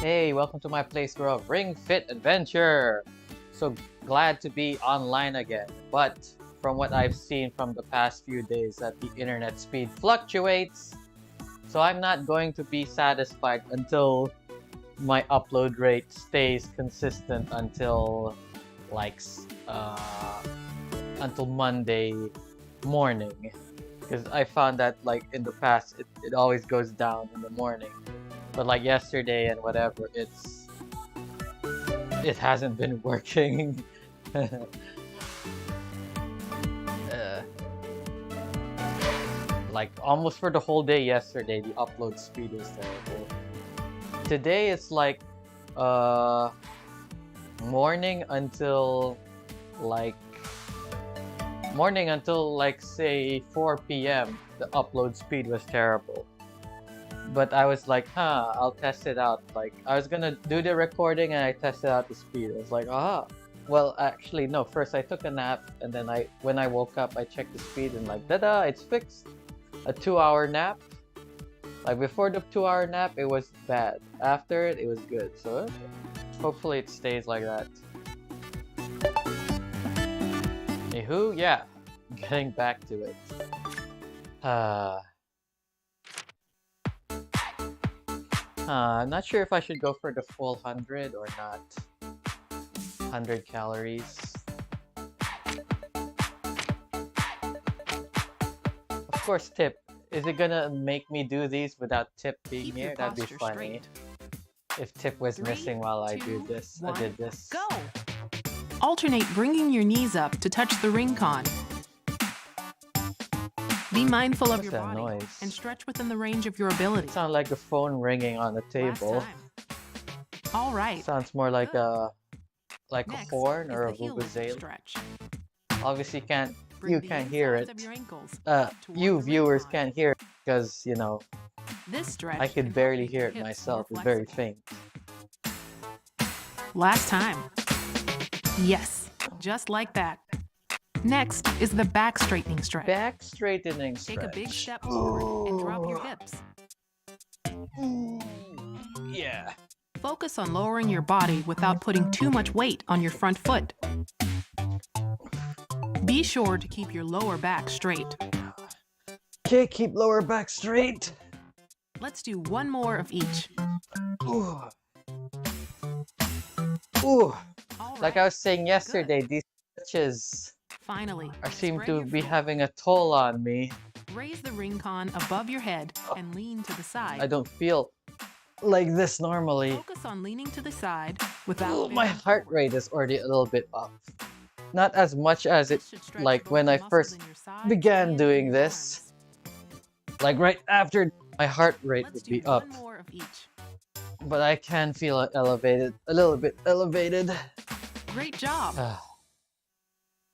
Hey, welcome to my playthrough of Ring Fit Adventure! So glad to be online again, but from what I've seen from the past few days that the internet speed fluctuates, so I'm not going to be satisfied until my upload rate stays consistent until like until Monday morning, because I found that like in the past it always goes down in the morning. But like yesterday and whatever, it hasn't been working. Like almost for the whole day yesterday, the upload speed was terrible. Today it's like morning until like say 4 p.m. the upload speed was terrible. But I was like, I'll test it out. Like, I was gonna do the recording and I tested out the speed. I was like, well, actually, no. First, I took a nap, and then when I woke up, I checked the speed, and like, tada, it's fixed. A 2-hour nap. Like, before the 2-hour nap, it was bad. After it, it was good. So, hopefully it stays like that. Anywho, yeah. Getting back to it. I'm not sure if I should go for the full 100 or not. 100 calories. Of course, tip. Is it gonna make me do these without Tip being here? That'd be funny. If Tip was missing while I did this. Go! Alternate bringing your knees up to touch the ring con. Be mindful of your body noise? And stretch within the range of your ability. Sounds like a phone ringing on the table. All right. Sounds more like a Next horn or a vuvuzela. Obviously, you can't hear it. You viewers can't hear it because this stretch I could barely hear it myself. It's very faint. Last time. Yes, just like that. Next is the back straightening stretch. Back straightening stretch. Take a big step forward and drop your hips. Yeah. Focus on lowering your body without putting too much weight on your front foot. Be sure to keep your lower back straight. Okay, keep lower back straight. Let's do one more of each. Ooh. Ooh. Right. Like I was saying yesterday, these stretches finally seem to be having a toll on me. Raise the ring con above your head and lean to the side. I don't feel like this normally. Focus on leaning to the side without. My heart rate is already a little bit up. Not as much as it like when I first began doing this. Like right after, my heart rate would be up. One more of each. But I can feel it elevated, a little bit elevated. Great job.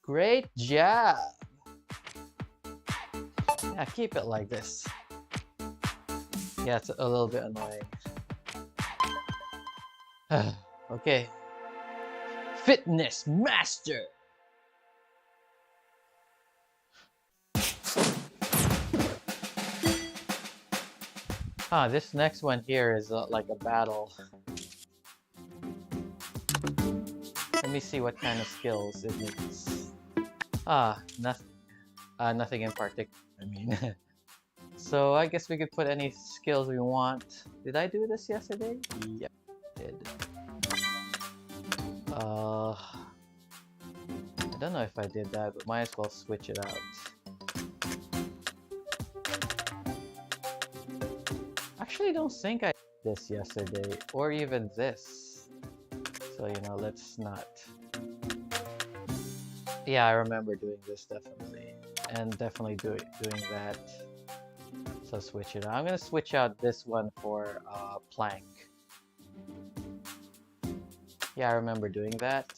Great job. Yeah, keep it like this. Yeah, it's a little bit annoying. Okay. Fitness Master. This next one here is like a battle. Let me see what kind of skills it needs. Nothing. Nothing in particular, I mean. So I guess we could put any skills we want. Did I do this yesterday? Yep, I did. I don't know if I did that, but might as well switch it out. Actually, I don't think I did this yesterday, or even this. So, let's not. Yeah, I remember doing this definitely. And definitely doing that. So switch it out. I'm gonna switch out this one for plank. Yeah, I remember doing that.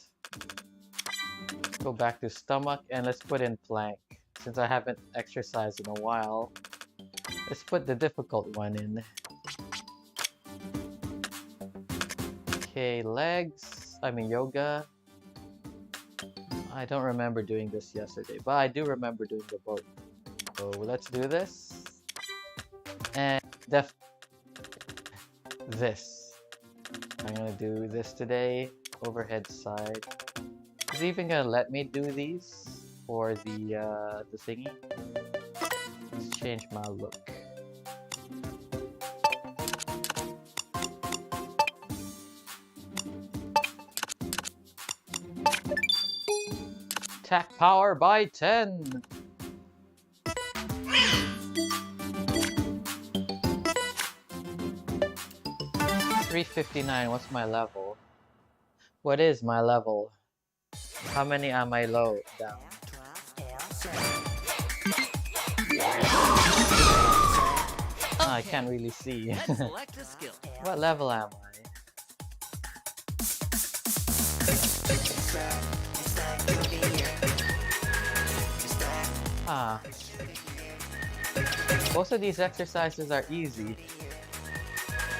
Go back to stomach and let's put in plank. Since I haven't exercised in a while, let's put the difficult one in. Okay, legs. I mean yoga. I don't remember doing this yesterday, but I do remember doing the both. So let's do this. And this. I'm gonna do this today. Overhead side. Is he even gonna let me do these for the thingy? Let's change my look. Attack power by 10. $359. What's my level? What is my level? How many am I low down? I can't really see. What level am I? Ah. Most of these exercises are easy.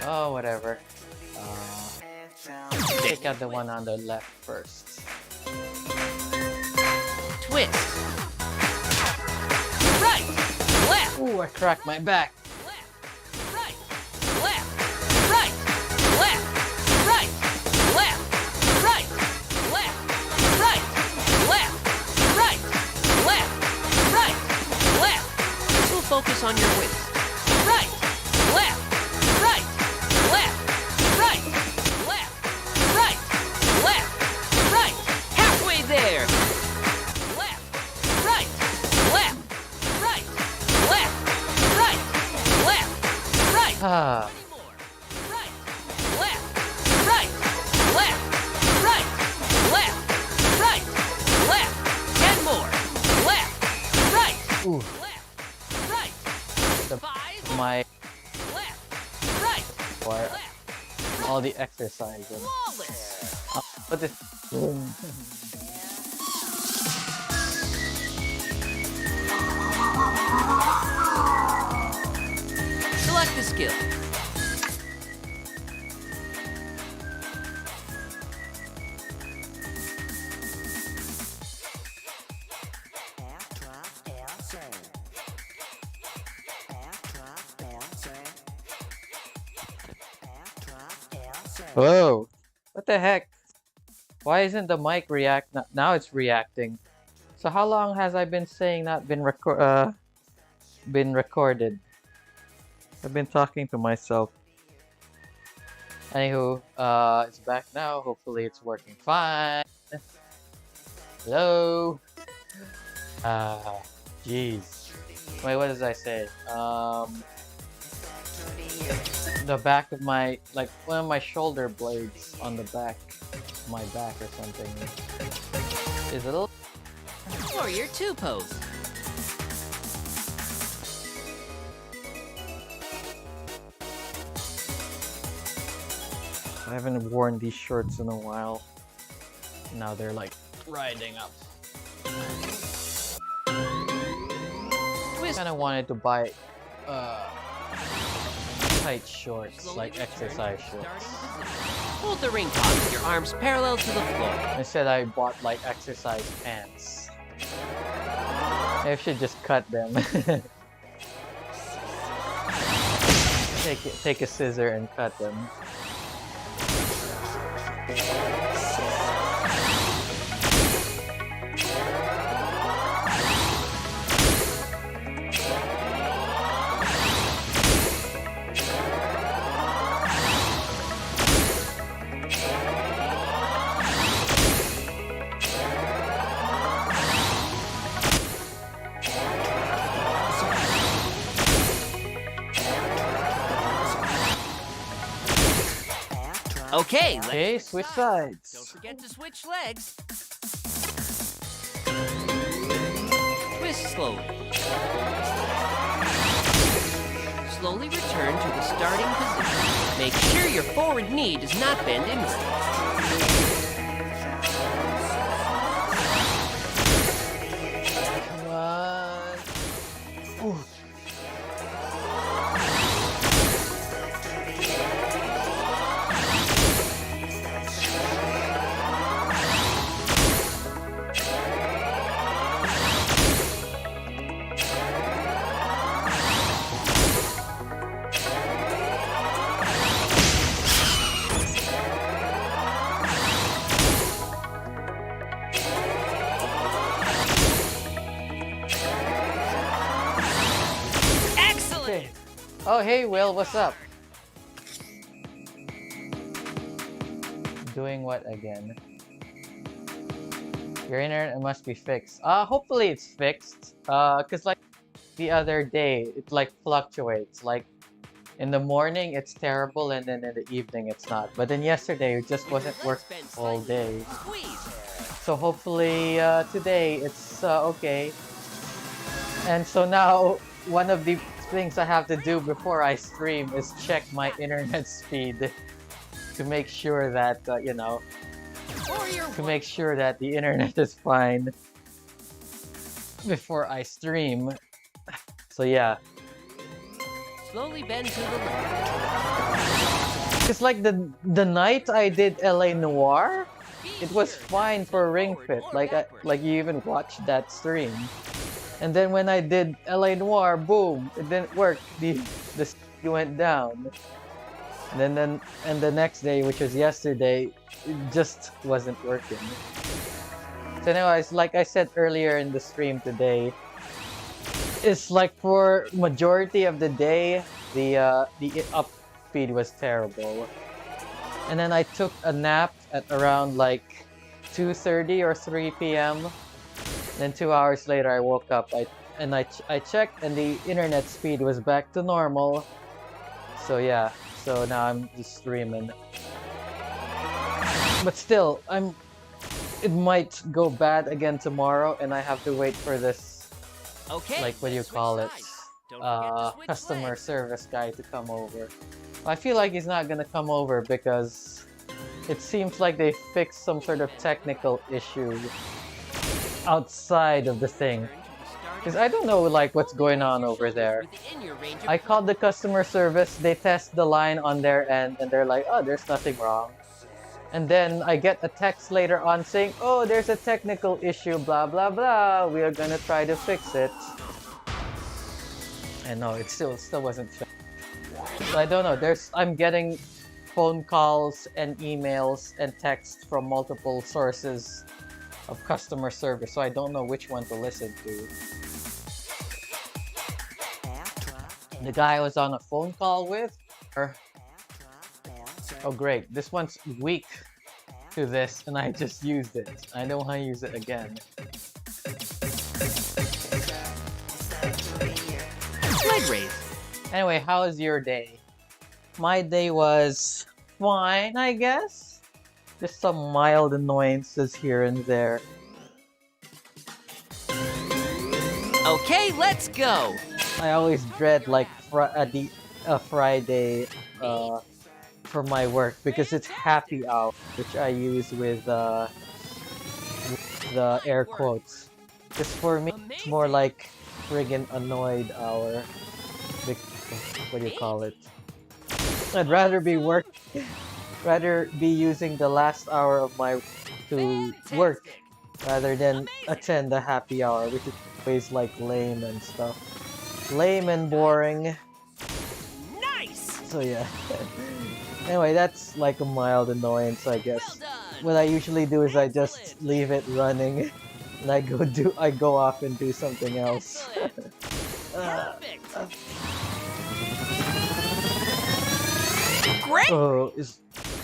Oh, whatever. Take out the one on the left first. Twist. Right. Left. Ooh, I cracked my back. Left. Right. Left. Right. Left. Right. Left. Right. Left. Right. Left. Right. Left. Right. Left. This will focus on your width. Right. Left. Right. Left. Right. Left. Right. Left. Right. Halfway there. Left. Right. Left. Right. Left. Right. Left. Right. Ah. More. Right. Left. Right. Left. Right. Left. Right. Left. And more. Left. Right. Ooh. Left. Right. The, 5. my Left. Right. for Left. all the exercises. Flawless. But this. Select the skill. Whoa! What the heck? Why isn't the mic react? Now it's reacting. So how long has I been saying not been recorded? I've been talking to myself. Anywho, it's back now. Hopefully it's working fine. Hello. Jeez. Wait, what did I say? The back of my, like one of my shoulder blades on the back, my back or something, is a little. Warrior 2 pose. I haven't worn these shorts in a while. Now they're like riding up. Twist. Kind of wanted to buy tight shorts, like exercise shorts. Hold the ring pause with your arms parallel to the floor. Instead, I bought like exercise pants. I should just cut them. Take a scissor and cut them. Okay, Okay, switch sides. don't forget to switch legs. Twist slowly. Slowly return to the starting position. Make sure your forward knee does not bend inward. Come on. Ooh. Oh, hey, Will, what's up? Doing what again? Your internet must be fixed. Hopefully it's fixed. Cause like the other day, it like fluctuates. Like in the morning, it's terrible, and then in the evening, it's not. But then yesterday, it just wasn't working all day. So hopefully today it's okay. And so now one of the things I have to do before I stream is check my internet speed to make sure that you know, to make sure that the internet is fine before I stream. So yeah. Slowly bend to the left. It's like the night I did LA Noir, it was fine for Ring Fit. Like you even watched that stream. And then when I did LA Noir, boom, it didn't work. The speed went down. And then the next day, which was yesterday, it just wasn't working. So anyways, like I said earlier in the stream today, it's like for majority of the day, the up speed was terrible. And then I took a nap at around like 2:30 or 3 p.m. Then 2 hours later, I woke up. I checked, and the internet speed was back to normal. So yeah, so now I'm just streaming. But still, it might go bad again tomorrow, and I have to wait for this. Okay. Like, what do you call it? Customer service guy to come over. I feel like he's not gonna come over because it seems like they fixed some sort of technical issue outside of the thing. Because I don't know like what's going on over there. I called the customer service, they test the line on their end, and they're like, oh, there's nothing wrong. And then I get a text later on saying, oh, there's a technical issue, blah blah blah, we are gonna try to fix it. And no, it still wasn't fixed. So I don't know, I'm getting phone calls and emails and texts from multiple sources of customer service, so I don't know which one to listen to. The guy I was on a phone call with, oh great, this one's weak to this, and I just used it. I don't want to use it again. Leg raise. Anyway, how was your day? My day was fine, I guess. Just some mild annoyances here and there. Okay, let's go. I always dread like Friday for my work because it's happy hour, which I use with the air quotes. Because for me, it's more like friggin' annoyed hour. What do you call it? I'd rather be using the last hour of my to work rather than attend the happy hour, which is always like lame and stuff. Lame and boring. Nice. So yeah. Anyway, that's like a mild annoyance, I guess. What I usually do is I just leave it running and I go off and do something else. Perfect. Great. Oh,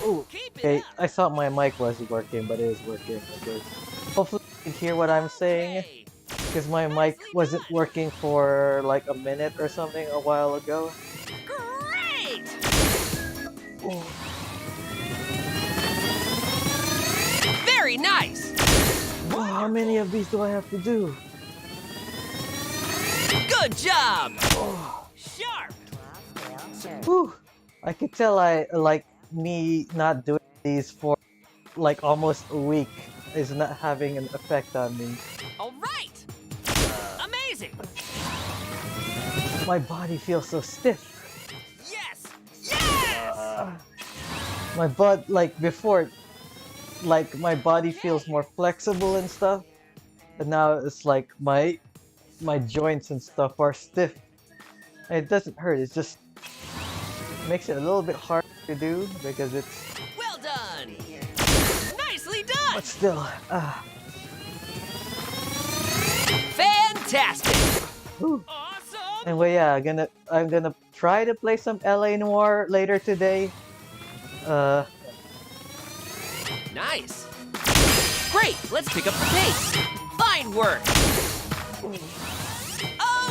okay. I thought my mic wasn't working, but it is working. Okay. Hopefully you can hear what I'm saying, because my mic wasn't working for like a minute or something a while ago. Great. Oh. Very nice. Oh, how many of these do I have to do? Good job. Oh. Sharp. Whew. I could tell me not doing these for like almost a week is not having an effect on me. All right. Amazing. My body feels so stiff. Yes. Yes. My butt, like before, like my body feels more flexible and stuff, and now it's like my joints and stuff are stiff. And it doesn't hurt, it's just makes it a little bit hard to do because it's Well done. Nicely done. but still Fantastic. whew. Awesome. Anyway, yeah, I'm gonna try to play some LA Noire later today. Uh, Nice. Great, let's pick up the pace. Fine work.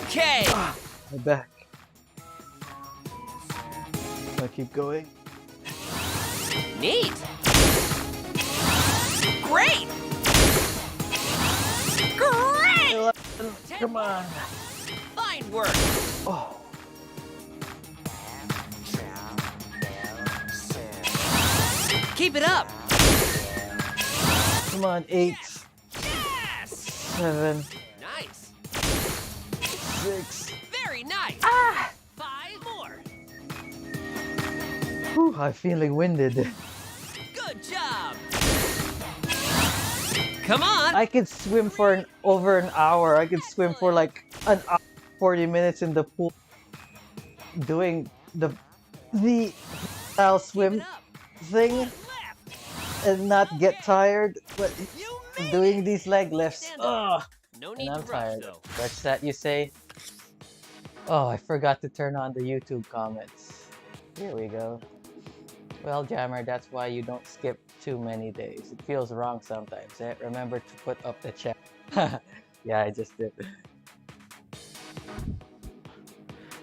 Okay. my back. I'll keep going. Neat. Great. Great. Come on. Fine work. Oh, Keep it up. come on. 8, Yes. 7, Nice. 6. Very nice. 5 more. Whew, I'm feeling winded. Good job. Come on. I could swim for over an hour. I could swim for like an hour, 40 minutes in the pool, doing the style Keep swim it up. thing Left. and not get tired. But You made doing it. these leg lifts, Stand up. ugh, No and need I'm to rush tired. though. What's that you say? Oh, I forgot to turn on the YouTube comments. Here we go. Well, Jammer, that's why you don't skip too many days. It feels wrong sometimes. Eh? Remember to put up the chat. Yeah, I just did.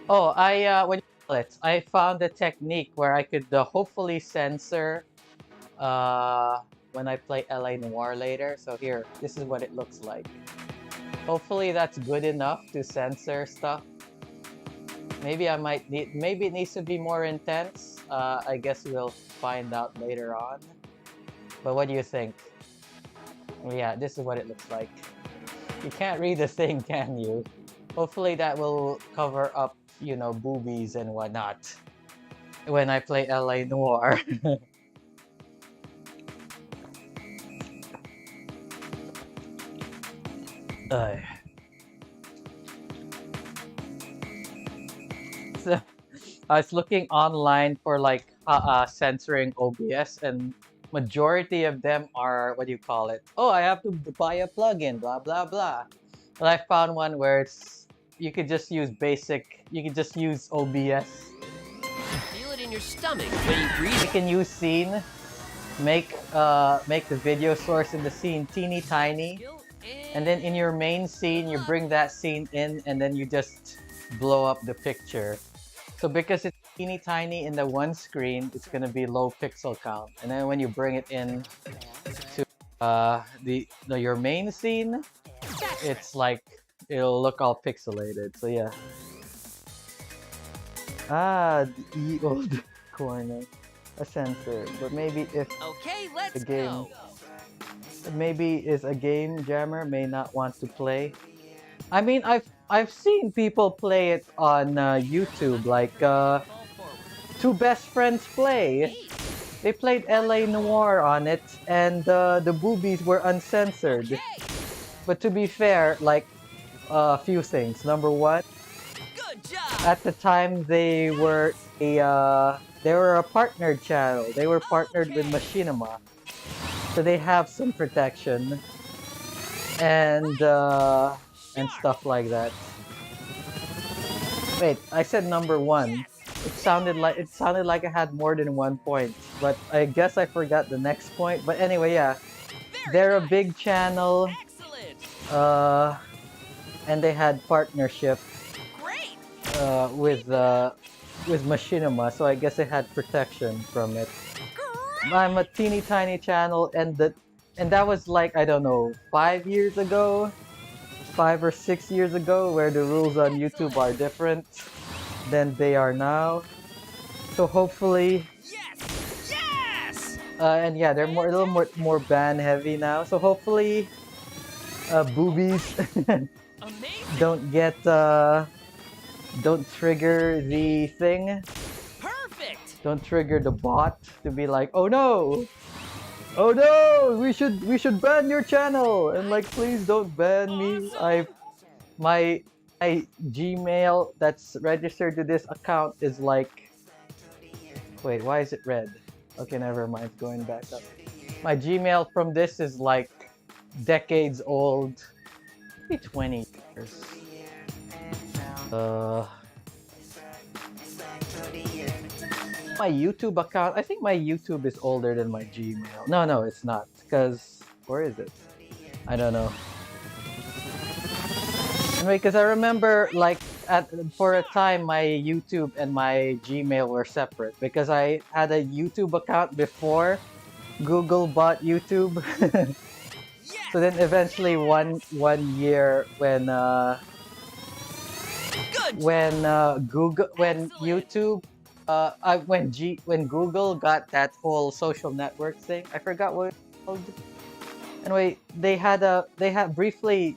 Oh, what do you call it? I found a technique where I could hopefully censor when I play LA Noire later. So here, this is what it looks like. Hopefully that's good enough to censor stuff. Maybe I might need, maybe it needs to be more intense. I guess we'll find out later on. But what do you think? Yeah, this is what it looks like. You can't read the thing, can you? Hopefully that will cover up, you know, boobies and whatnot when I play LA Noire. Ay. So, I was looking online for like censoring OBS, and majority of them are, what do you call it? Oh, I have to buy a plugin, blah blah blah. But I found one where it's you could just use basic. You could just use OBS. Feel it in your stomach when you breathe. You can use scene, make the video source in the scene teeny tiny, and then in your main scene you bring that scene in, and then you just blow up the picture. So because it's teeny tiny in the one screen, it's gonna be low pixel count, and then when you bring it in to your main scene, it's like it'll look all pixelated. So yeah. The old corner, a sensor, but maybe if Okay, let's the game, go. maybe is a game Jammer may not want to play. I mean, I've seen people play it on YouTube, like two best friends play. They played LA Noire on it, and the boobies were uncensored. Okay. But to be fair, like a few things. Number one, Good job. at the time they were a partnered channel. They were partnered with Machinima, so they have some protection and stuff like that. Wait, I said number one. It sounded like I had more than 1 point, but I guess I forgot the next point. But anyway, yeah, Very they're a nice. big channel, Excellent. and they had partnership Great. with Machinima, so I guess they had protection from it. Great. I'm a teeny tiny channel, and that was like, I don't know, 5 years ago, 5 or 6 years ago, where the rules on YouTube are different than they are now. So hopefully, Yes. Yes. and yeah, they're a little more ban heavy now. So hopefully, boobies Amazing. don't trigger the thing. Perfect. Don't trigger the bot to be like, oh no, we should ban your channel, and like, please don't ban me. My Gmail that's registered to this account is like, wait, why is it red? Okay, never mind, going back up. My Gmail from this is like decades old, maybe 20 years. My YouTube account. I think my YouTube is older than my Gmail. No, it's not. Because where is it? I don't know. Anyway, because I remember like for a time my YouTube and my Gmail were separate because I had a YouTube account before Google bought YouTube. So then eventually one year when YouTube when Google got that whole social network thing, I forgot what it's called. Anyway, they had briefly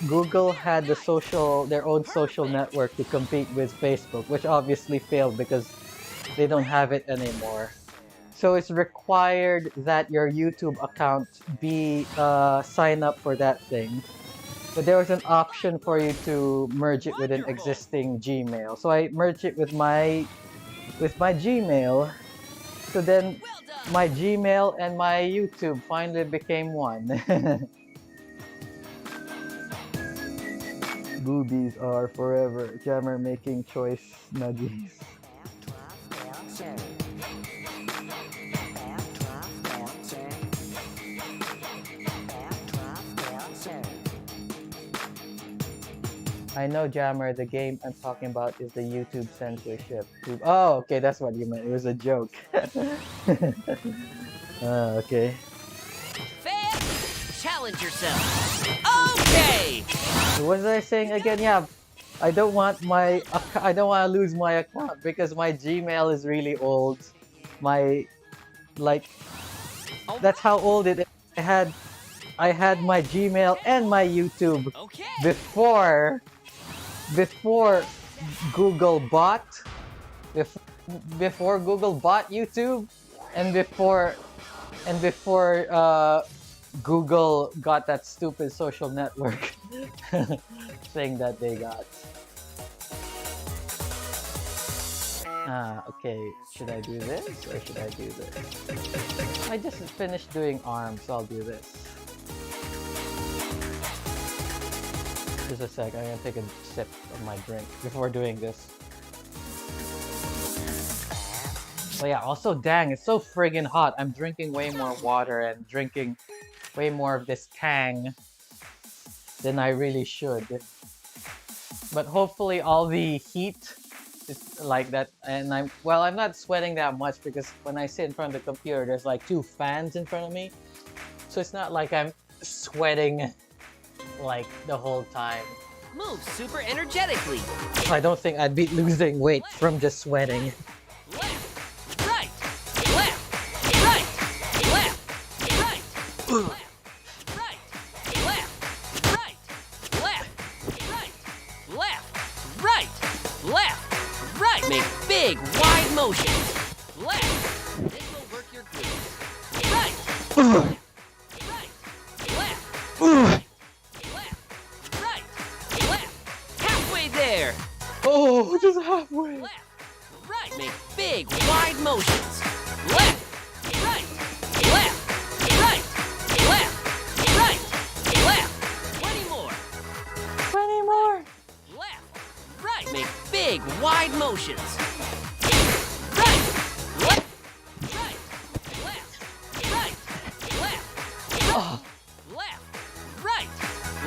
Google had their own social network to compete with Facebook, which obviously failed because they don't have it anymore. So it's required that your YouTube account be sign up for that thing. But there was an option for you to merge it with an existing Gmail. So I merged it with my Gmail. So then my Gmail and my YouTube finally became one. Boobies are forever. Jammer making choice nuggies. I know, Jammer, the game I'm talking about is the YouTube censorship. Oh, okay, that's what you meant. It was a joke. Okay. Fan, challenge yourself. Okay. What was I saying again? Yeah, I don't want to lose my account because my Gmail is really old. That's how old it is. I had my Gmail and my YouTube before Google bought YouTube and before Google got that stupid social network thing that they got. Okay, should I do this or should I do this? I just finished doing arms, so I'll do this. Just a sec, I'm gonna take a sip of my drink before doing this. But yeah, also dang, it's so friggin' hot. I'm drinking way more water and drinking way more of this Tang than I really should. But hopefully all the heat is like that, and I'm not sweating that much because when I sit in front of the computer, there's like 2 fans in front of me. So it's not like I'm sweating like the whole time. Move super energetically. I don't think I'd be losing weight from just sweating. Left, right, left, right, left, right, left, right, left, right, left, right, left, right, left, right. Make big, wide motions. Left. This will work your glutes. Right. Right. Left. There. Oh, just halfway. Left, right. Make big, wide motions. Left, right, left, right, left, right, left. 20 more. 20 more. Left, right. Make big, wide motions. Right, left, right, left, right, left, left, right,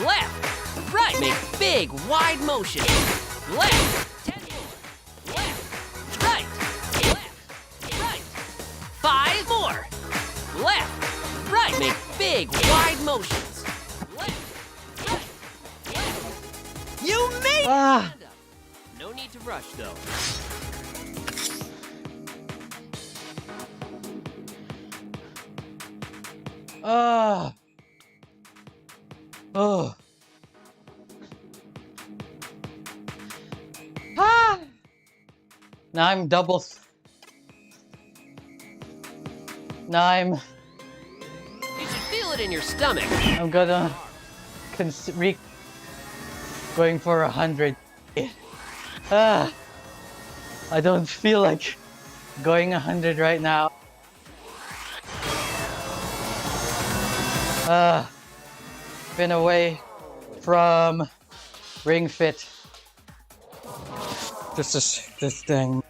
left. Right. Make big, wide motions. Left. 10 more. Left. Right. Left. Right. 5 more. Left. Right. Make big, wide motions. Left. Right. Left. You made it! Stand up. No need to rush, though. Now I'm double. Now I'm. You should feel it in your stomach. I'm gonna going for 100. I don't feel like going 100 right now. Been away from Ring Fit. This thing.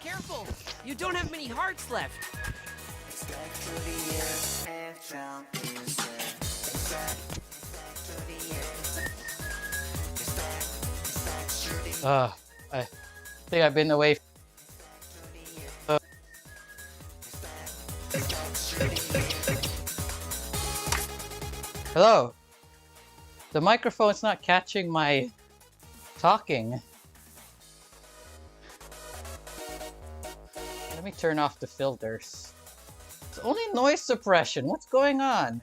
Careful! You don't have many hearts left. I think I've been away. Hello. The microphone's not catching my talking. Let me turn off the filters. It's only noise suppression. What's going on?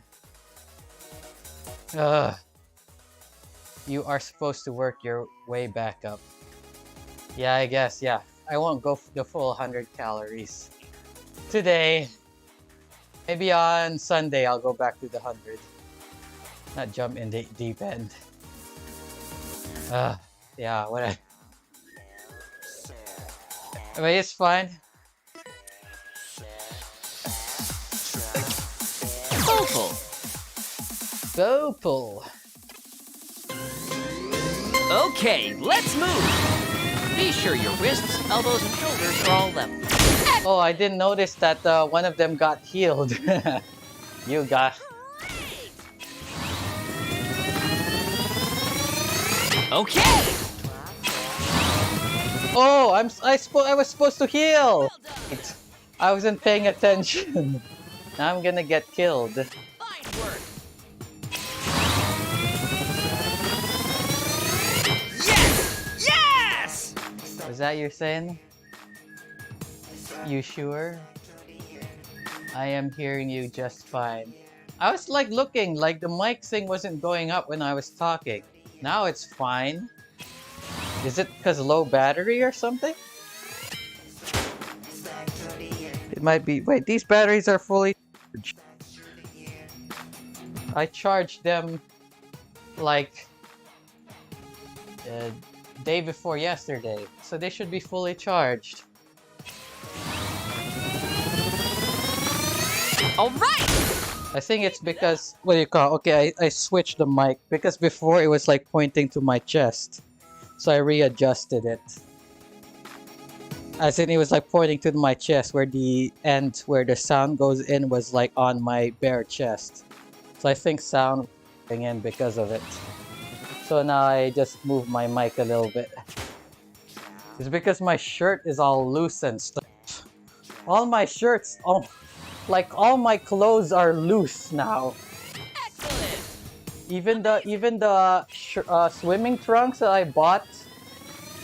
You are supposed to work your way back up. Yeah, I guess, yeah. I won't go the full 100 calories today. Maybe on Sunday I'll go back to the 100. Not jump in the deep end. Yeah, what but it's fine. Go pull. Go pull. Okay, let's move. Be sure your wrists, elbows, and shoulders are all level. Oh, I didn't notice that one of them got healed. You got. Okay. Oh, I was supposed to heal. I wasn't paying attention. Now I'm gonna get killed. Fine work. Yes! Yes! Was that you saying? You sure? I am hearing you just fine. I was like looking, like the mic thing wasn't going up when I was talking. Now it's fine. Is it because low battery or something? It might be. Wait, these batteries are fully charged. I charged them like day before yesterday, so they should be fully charged. All right. I think it's because, what do you call, okay, I switched the mic because before it was like pointing to my chest. So I readjusted it. As in it was like pointing to my chest where the end where the sound goes in was like on my bare chest. So I think sound was going in because of it. So now I just moved my mic a little bit. It's because my shirt is all loose and stuff. All my shirts, like all my clothes are loose now. Excellent. Even the swimming trunks that I bought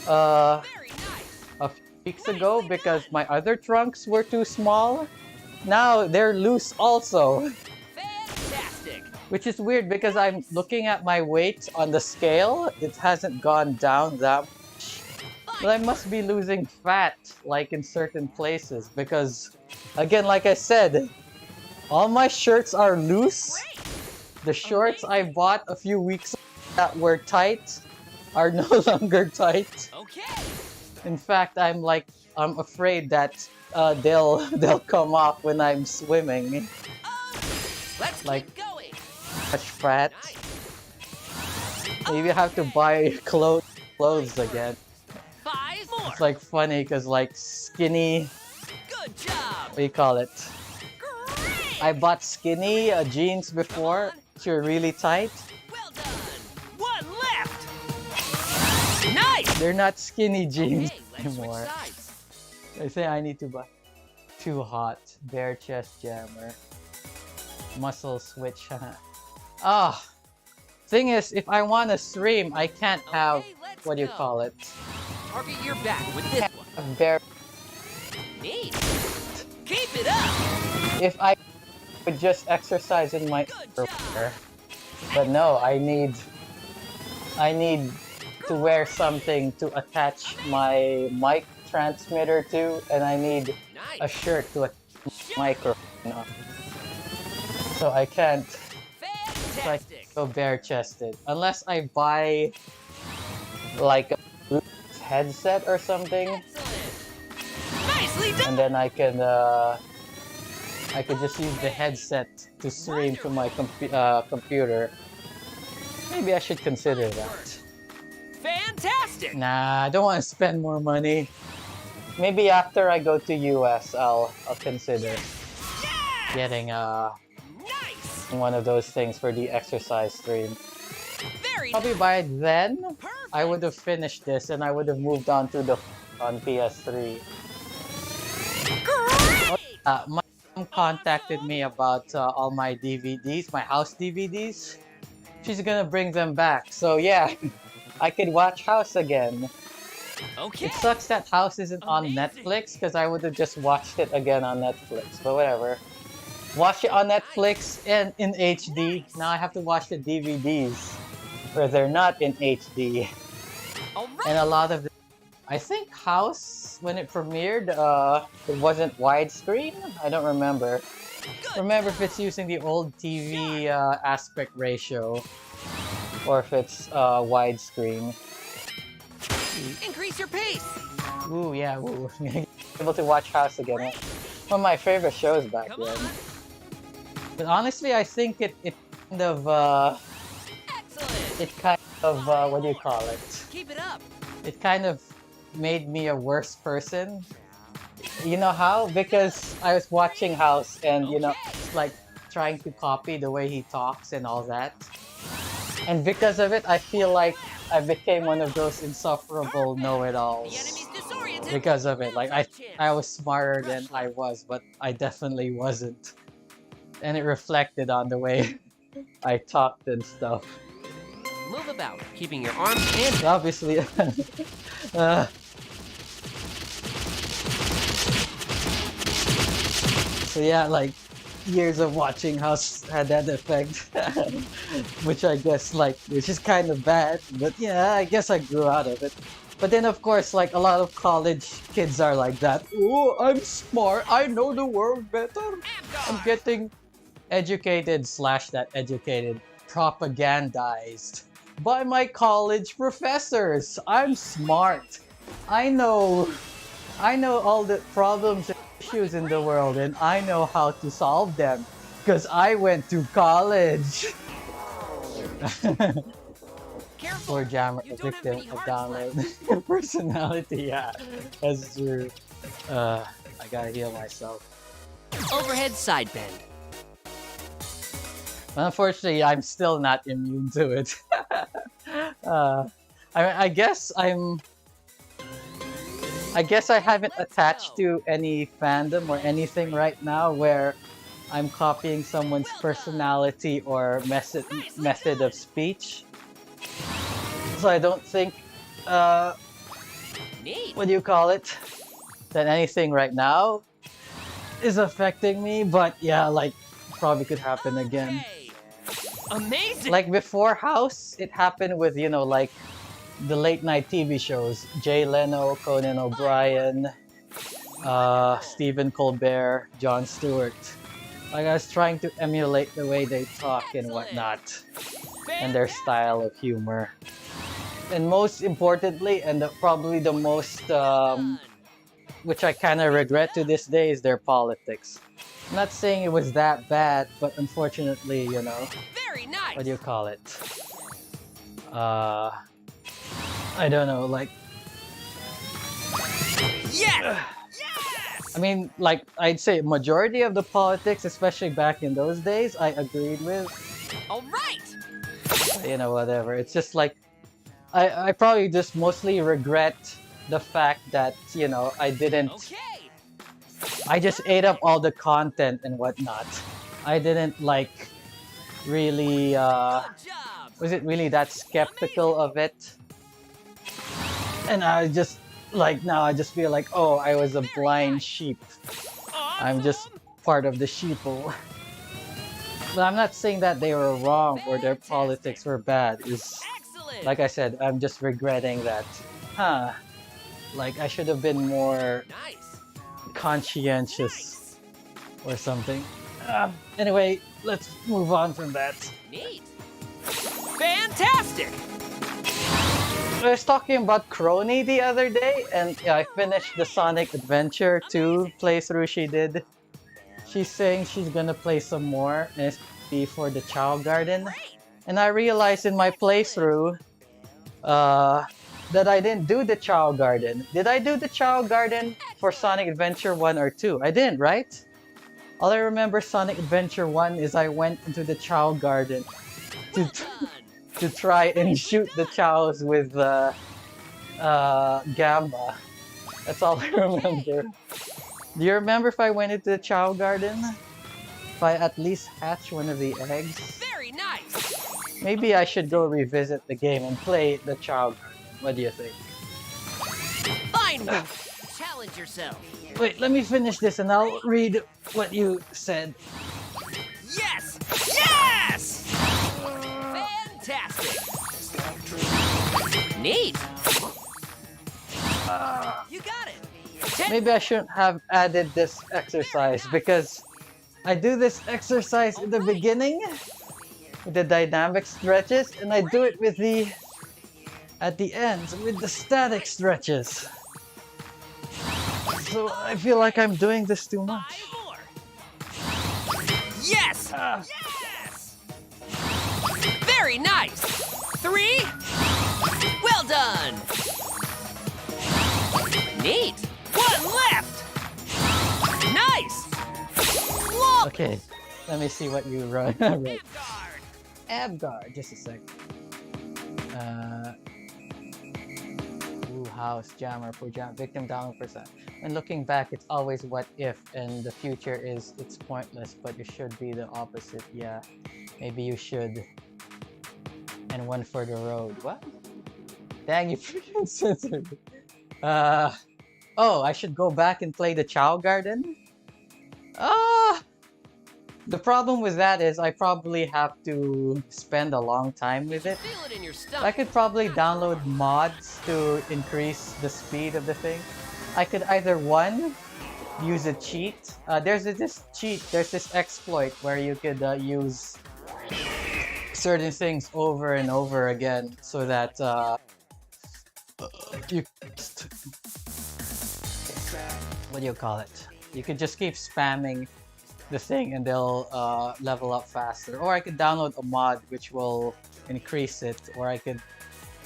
Very nice. a few weeks ago because my other trunks were too small. Now they're loose also. Fantastic. Which is weird because I'm looking at my weight on the scale. It hasn't gone down that much. But I must be losing fat like in certain places because, again, like I said, all my shirts are loose. The shorts I bought a few weeks ago that were tight are no longer tight. Okay. In fact, I'm afraid that they'll come off when I'm swimming. Let's Like- keep going. Much fat. Maybe I have to buy clothes again. 5 more. It's like funny because like skinny, Good job. what do you call it? Great. I bought skinny jeans before, which were really tight. Well done. One left. Nice. They're not skinny jeans Okay, let's switch anymore. sides. I say I need to buy. Too hot. Bare chest jammer. Muscle switch. Ah. Thing is, if I want to stream, I can't have, Okay, let's what do you go. call it? Target your back with this one. A bare. Neat. Keep it up. If I would just exercise in my Good job. underwear. But no, I need to wear something to attach my mic transmitter to, and I need a Nice. shirt to attach my microphone on. So I can't Fantastic. go bare chested unless I buy like a Bluetooth headset or something, Excellent. Nicely done. and then I can I could just use the headset to stream to my computer. Maybe I should consider that. Fantastic! Nah, I don't want to spend more money. Maybe after I go to US, I'll consider getting Nice! one of those things for the exercise stream. Very Probably nice. by then, I Perfect. would have finished this and I would have moved on to the on PS3. Great! My mom contacted me about all my DVDs, my house DVDs. She's gonna bring them back, so yeah, I could watch House again. Okay. It sucks that House isn't on Amazing. Netflix because I would have just watched it again on Netflix, but whatever. Watch it on Netflix and in HD. Now I have to watch the DVDs where they're not in HD. All And right. a lot of I think House, when it premiered, it wasn't widescreen? I don't remember. Remember if it's using the old TV aspect ratio or if it's widescreen. Increase your pace. Ooh, yeah, ooh. Able to watch House again. One of my favorite shows back Come then. on. But honestly, I think it kind of, Excellent. what do you call it? Keep it up. It kind of made me a worse person. You know how? Because I was watching House and, you know, like trying to copy the way he talks and all that. And because of it, I feel like I became one of those insufferable The know-it-alls. enemy's disoriented. Because of it, like Now's I our was smarter than I was, but I definitely wasn't. And it reflected on the way I talked and stuff. chance. Move about, keeping your arms and So obviously, so yeah, like years of watching House had that effect, which I guess which is kind of bad, but yeah, I guess I grew out of it. But then of course, like a lot of college kids are like that. Oh, I'm smart. I know the world better. I'm getting educated / that educated propagandized by my college professors. I'm smart. I know all the problems and issues in the world and I know how to solve them because I went to college. careful. Poor Jammer, You a don't have victim many of hearts download personality. Yeah, that's true. I gotta heal myself. Overhead side bend. Unfortunately, I'm still not immune to it. I guess I haven't attached to any fandom or anything right now where I'm copying someone's personality or method of speech. So I don't think, Neat. what do you call it? That anything right now is affecting me, but yeah, like probably could happen again. Okay. Amazing. Like before House, it happened with, you know, like the late night TV shows. Jay Leno, Conan O'Brien, Stephen Colbert, Jon Stewart. Like I was trying to emulate the way they talk and whatnot, and their style of humor. And most importantly, and probably the most, which I kind of regret to this day, is their politics. I'm not saying it was that bad, but unfortunately, you know, Very nice. what do you call it? I don't know, like, Yes. I mean, like, I'd say majority of the politics, especially back in those days, I agreed with. All right. You know, whatever. It's just like, I probably just mostly regret the fact that, you know, I didn't, Okay. I just ate up all the content and whatnot. I didn't, like, really, Good job. was it really that skeptical of it? And I just, like, now I just feel like, oh, I was a blind sheep. I'm just part of the sheeple. But I'm not saying that they were wrong or their politics were bad. It's, Excellent. like I said, I'm just regretting that. Like I should have been more Nice. conscientious or something. Anyway, let's move on from that. Neat. Fantastic. I was talking about Crony the other day, and yeah, I finished the Sonic Adventure 2 playthrough she did. she's saying she's gonna play some more, and it's be for the Chow Garden. And I realized in my playthrough that I didn't do the Chow Garden. Did I do the Chow Garden for Sonic Adventure 1 or 2? I didn't, right? All I remember Sonic Adventure 1 is I went into the Chow Garden to try and shoot the Chows with Gamma. That's all I remember. Do you remember if I went into the Chow Garden? If I at least hatched one of the eggs? Very nice. Maybe I should go revisit the game and play the Chow Garden. What do you think? Fine move. Challenge yourself. Wait, let me finish this and I'll read what you said. Yes! Yes! Fantastic. Neat. You got it. Maybe I shouldn't have added this exercise because I do this exercise in the beginning with the dynamic stretches and I do it with the at the ends with the static stretches. So I feel like I'm doing this too much. More. Yes! Yes! Very nice. 3. Well done. Neat. 1 left. Nice. Look. Okay, let me see what you wrote. Guard. Abguard, just a sec. House, jammer, for jam, victim down %. And looking back, it's always what if, and the future is it's pointless, but it should be the opposite. Yeah, maybe you should. And 1 for the road. What? Dang, you freaking censored. Oh, I should go back and play the Chow Garden? The problem with that is I probably have to spend a long time with it. Feel it in your stomach. I could probably download mods to increase the speed of the thing. I could either use a cheat. There's this exploit where you could use certain things over and over again so that you what do you call it? You could just keep spamming the thing and they'll level up faster. Or I could download a mod which will increase it, or I could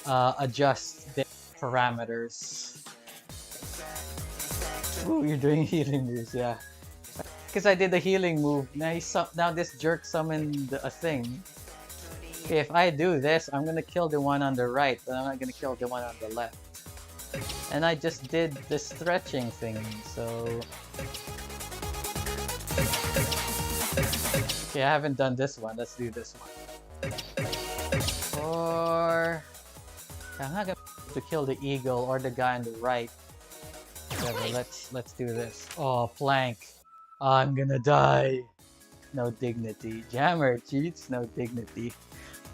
adjust the parameters. Ooh, you're doing healing moves, yeah. Because I did the healing move, now this jerk summoned a thing. Okay, if I do this, I'm gonna kill the one on the right, but I'm not gonna kill the one on the left. And I just did the stretching thing, so... Okay, I haven't done this one. Let's do this one. Or... I'm not gonna to kill the eagle or the guy on the right. Whatever, let's do this. Oh, plank. I'm gonna die. No dignity. Jammer cheats, no dignity.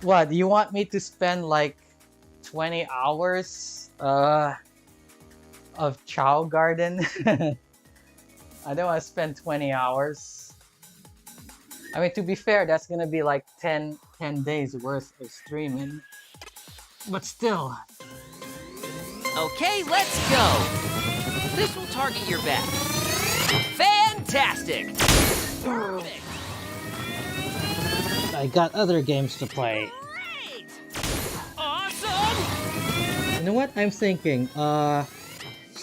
What, you want me to spend like 20 hours of Chow Garden? I don't want to spend 20 hours. I mean, to be fair, that's gonna be like 10 days worth of streaming. But still. Okay, let's go. This will target your back. Fantastic. Perfect. I got other games to play. Great. Awesome. You know what I'm thinking?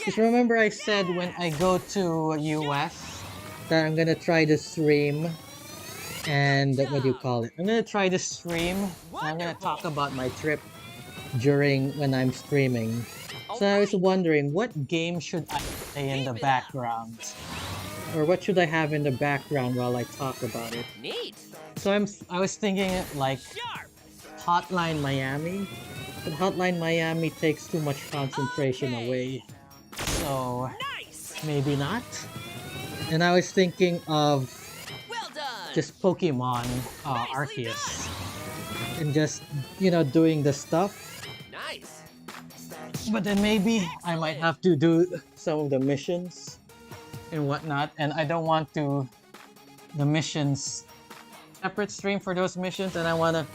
Just remember I said when I go to US that I'm gonna try to stream and what do you call it? I'm gonna try to stream and I'm gonna talk about my trip when I'm streaming. So I was wondering, what game should I play in the background? Or what should I have in the background while I talk about it? Neat. So I was thinking like Hotline Miami, but Hotline Miami takes too much concentration away. So maybe not. And I was thinking of just Pokemon Arceus and just, you know, doing the stuff. Nice. But then maybe I might have to do some of the missions and whatnot, and I don't want the missions separate stream for those missions, and I want to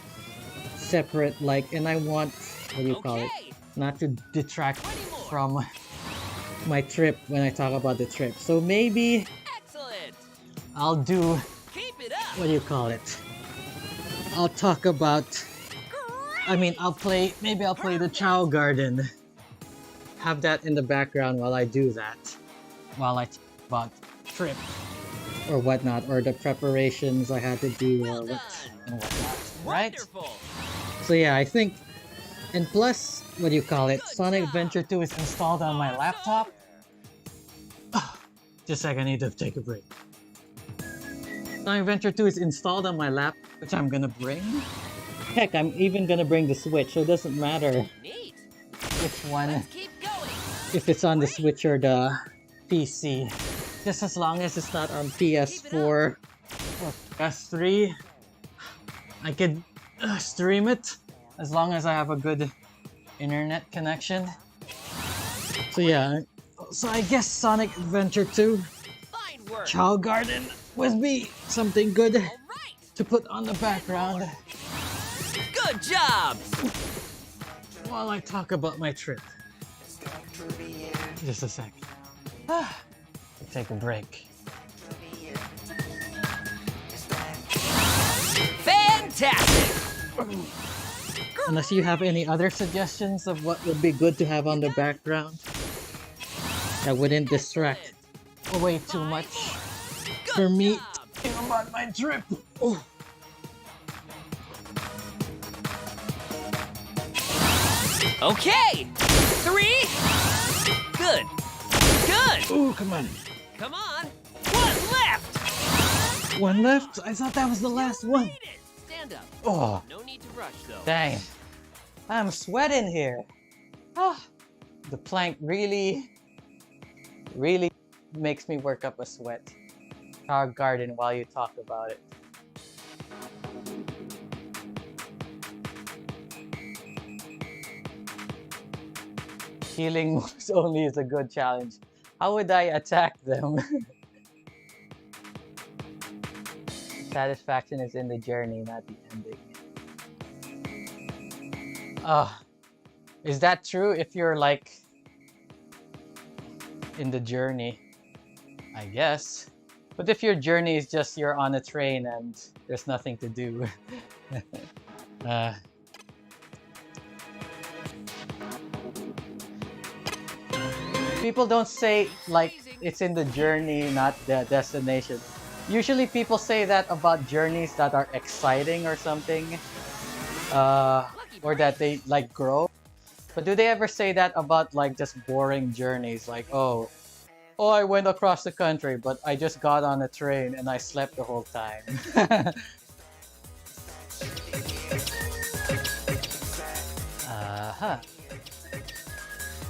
separate and I want, what do you call it, not to detract from my trip when I talk about the trip. So maybe Excellent. I'll do, Keep it up. what do you call it? I'll talk about, maybe I'll play the Chow Garden. Have that in the background while I do that. While I talk about trip or whatnot, or the preparations I had to do or what and whatnot. Right? Wonderful. So yeah, I think, and plus, what do you call it? Sonic Adventure 2 is installed on my laptop. Just a second, I need to take a break. Sonic Adventure 2 is installed on my laptop, which I'm gonna bring. Heck, I'm even gonna bring the Switch, so it doesn't matter Neat. which one, Let's keep going. if it's on the Switch or the PC. Just as long as it's not on PS4 or PS3, I could stream it as long as I have a good internet connection. So yeah, so I guess Sonic Adventure 2 Fine work. Chow Garden would be something good All right. to put on the background Good job. while I talk about my trip. Just a sec. Take a break. Fantastic. Unless you have any other suggestions of what would be good to have on the background that wouldn't distract away too much for me thinking about my trip. Oh. Okay. 3. Good. Good. Ooh, come on. Come on. One left. One left? I thought that was the last one. Made it. Stand up. Oh, No need to rush though. dang. I'm sweating here. Ah, the plank really makes me work up a sweat. Our garden while you talk about it. Healing moves only is a good challenge. How would I attack them? Satisfaction is in the journey, not the ending. Is that true if you're like in the journey? I guess. But if your journey is just you're on a train and there's nothing to do. People don't say like it's in the journey, not the destination. Usually people say that about journeys that are exciting or something. Or that they like grow. But do they ever say that about like just boring journeys? Like, oh, I went across the country, but I just got on a train and I slept the whole time.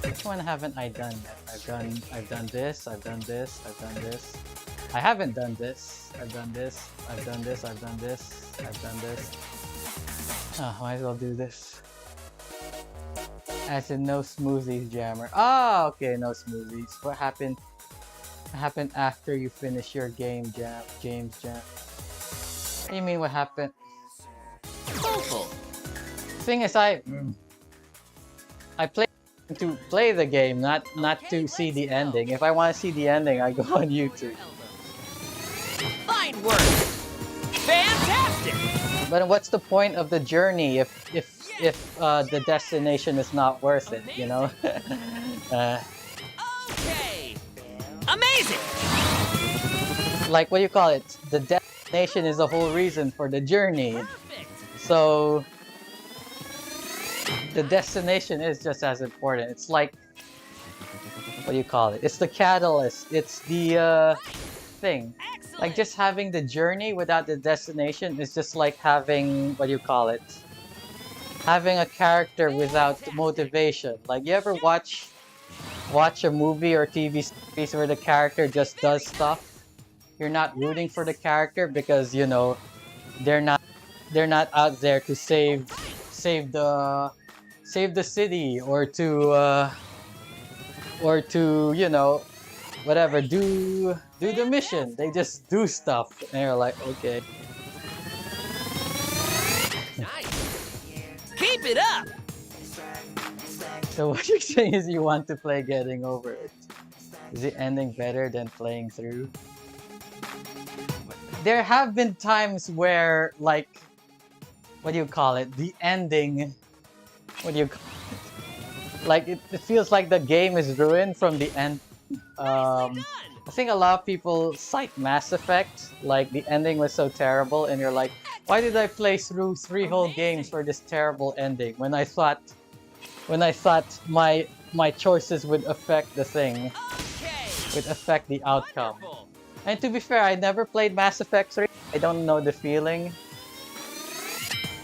Which one haven't I done yet? I've done this, I've done this, I've done this. I haven't done this. I've done this, I've done this, I've done this, I've done this. Oh, might as well do this. As in no smoothies, Jammer. Ah, okay, no smoothies. What happened? What happened after you finish your game, James Jam? What do you mean what happened? Hopeful. Thing is, I play to play the game, not to see the ending. If I want to see the ending, I go on YouTube. Fine work. Fantastic. But what's the point of the journey if the destination is not worth it? You know. Okay. Amazing. Like what do you call it? The destination is the whole reason for the journey. Perfect. So the destination is just as important. It's like, what do you call it? It's the catalyst. It's the thing. Excellent. Like just having the journey without the destination is just like having, what do you call it? Having a character without motivation. Like you ever watch a movie or TV series where the character just does stuff? You're not rooting for the character because you know they're not out there to save the city or to you know whatever do the mission. They just do stuff and you're like, okay. Nice. Keep it up. So what you're saying is you want to play Getting Over It. Is it ending better than playing through? there have been times where, like, what do you call it? The ending. What do you call it? Like, it feels like the game is ruined from the end. I think a lot of people cite Mass Effect, like the ending was so terrible, and you're like, why did I play through 3 whole games for this terrible ending when I thought my choices would affect the thing, would affect the outcome. And to be fair, I never played Mass Effect 3. I don't know the feeling.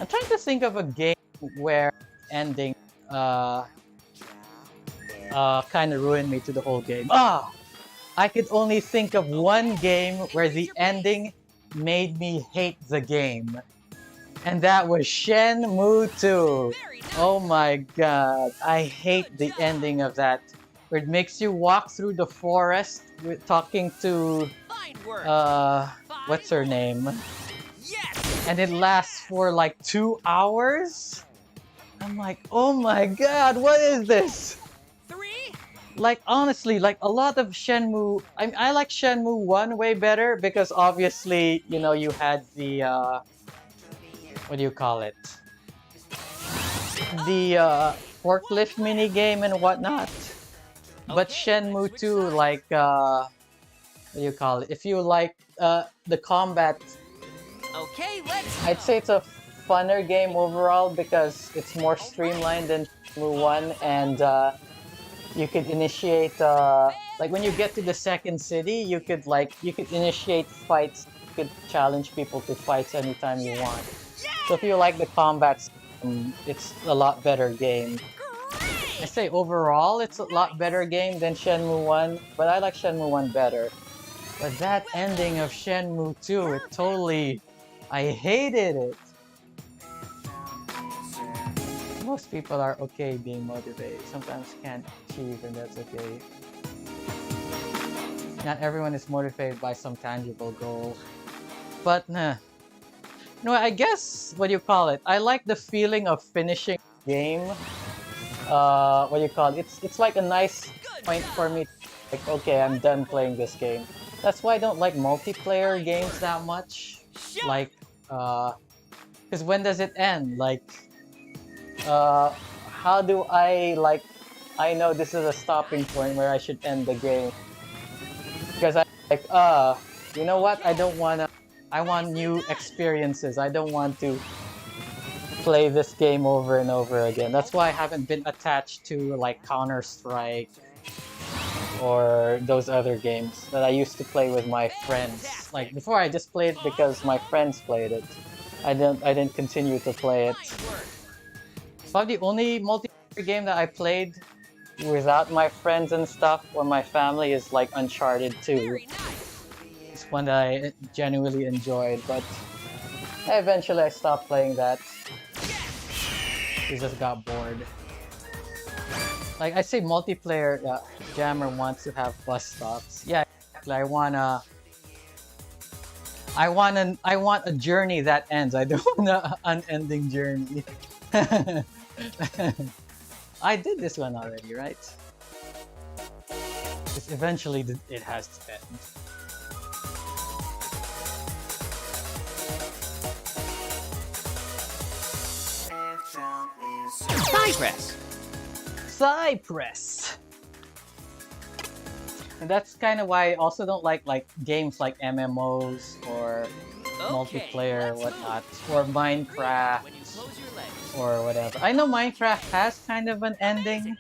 I'm trying to think of a game where ending kind of ruined me to the whole game. I could only think of one game where the ending made me hate the game. And that was Shenmue 2. Oh my god, I hate the ending of that. Where it makes you walk through the forest with talking to what's her name? And it lasts for like 2 hours? I'm like, oh my god, what is this? Like, honestly, like a lot of Shenmue, I like Shenmue 1 way better because obviously, you know, you had the, what do you call it? The forklift minigame and whatnot. But Shenmue 2, like, what do you call it? If you like the combat, I'd say it's a funner game overall because it's more streamlined than Shenmue 1, and you could initiate like when you get to the second city, you could initiate fights, you could challenge people to fights anytime you want. So if you like the combat system, it's a lot better game. I say overall it's a lot better game than Shenmue 1, but I like Shenmue 1 better. But that ending of Shenmue 2, it totally, I hated it. Most people are okay being motivated. Sometimes can't achieve, and that's okay. Not everyone is motivated by some tangible goal. But nah. No, I guess what do you call it? I like the feeling of finishing the game. What do you call it? It's like a nice point for me. Like, okay, I'm done playing this game. That's why I don't like multiplayer games that much. Like, because when does it end? Like, how do I know this is a stopping point where I should end the game? Because I like, you know what? I want new experiences. I don't want to play this game over and over again. That's why I haven't been attached to like Counter-Strike or those other games that I used to play with my friends. Like before, I just played because my friends played it. I didn't continue to play it. Probably the only multiplayer game that I played without my friends and stuff or my family is like Uncharted 2. It's one that I genuinely enjoyed, but eventually I stopped playing that. I just got bored. Like I say multiplayer, Jammer wants to have bus stops. Yeah, exactly. I want a journey that ends. I don't want an unending journey. I did this one already, right? Because eventually it has to end. Cypress! And that's kind of why I also don't like games like MMOs or multiplayer, whatnot, or Minecraft or whatever. I know Minecraft has kind of an ending,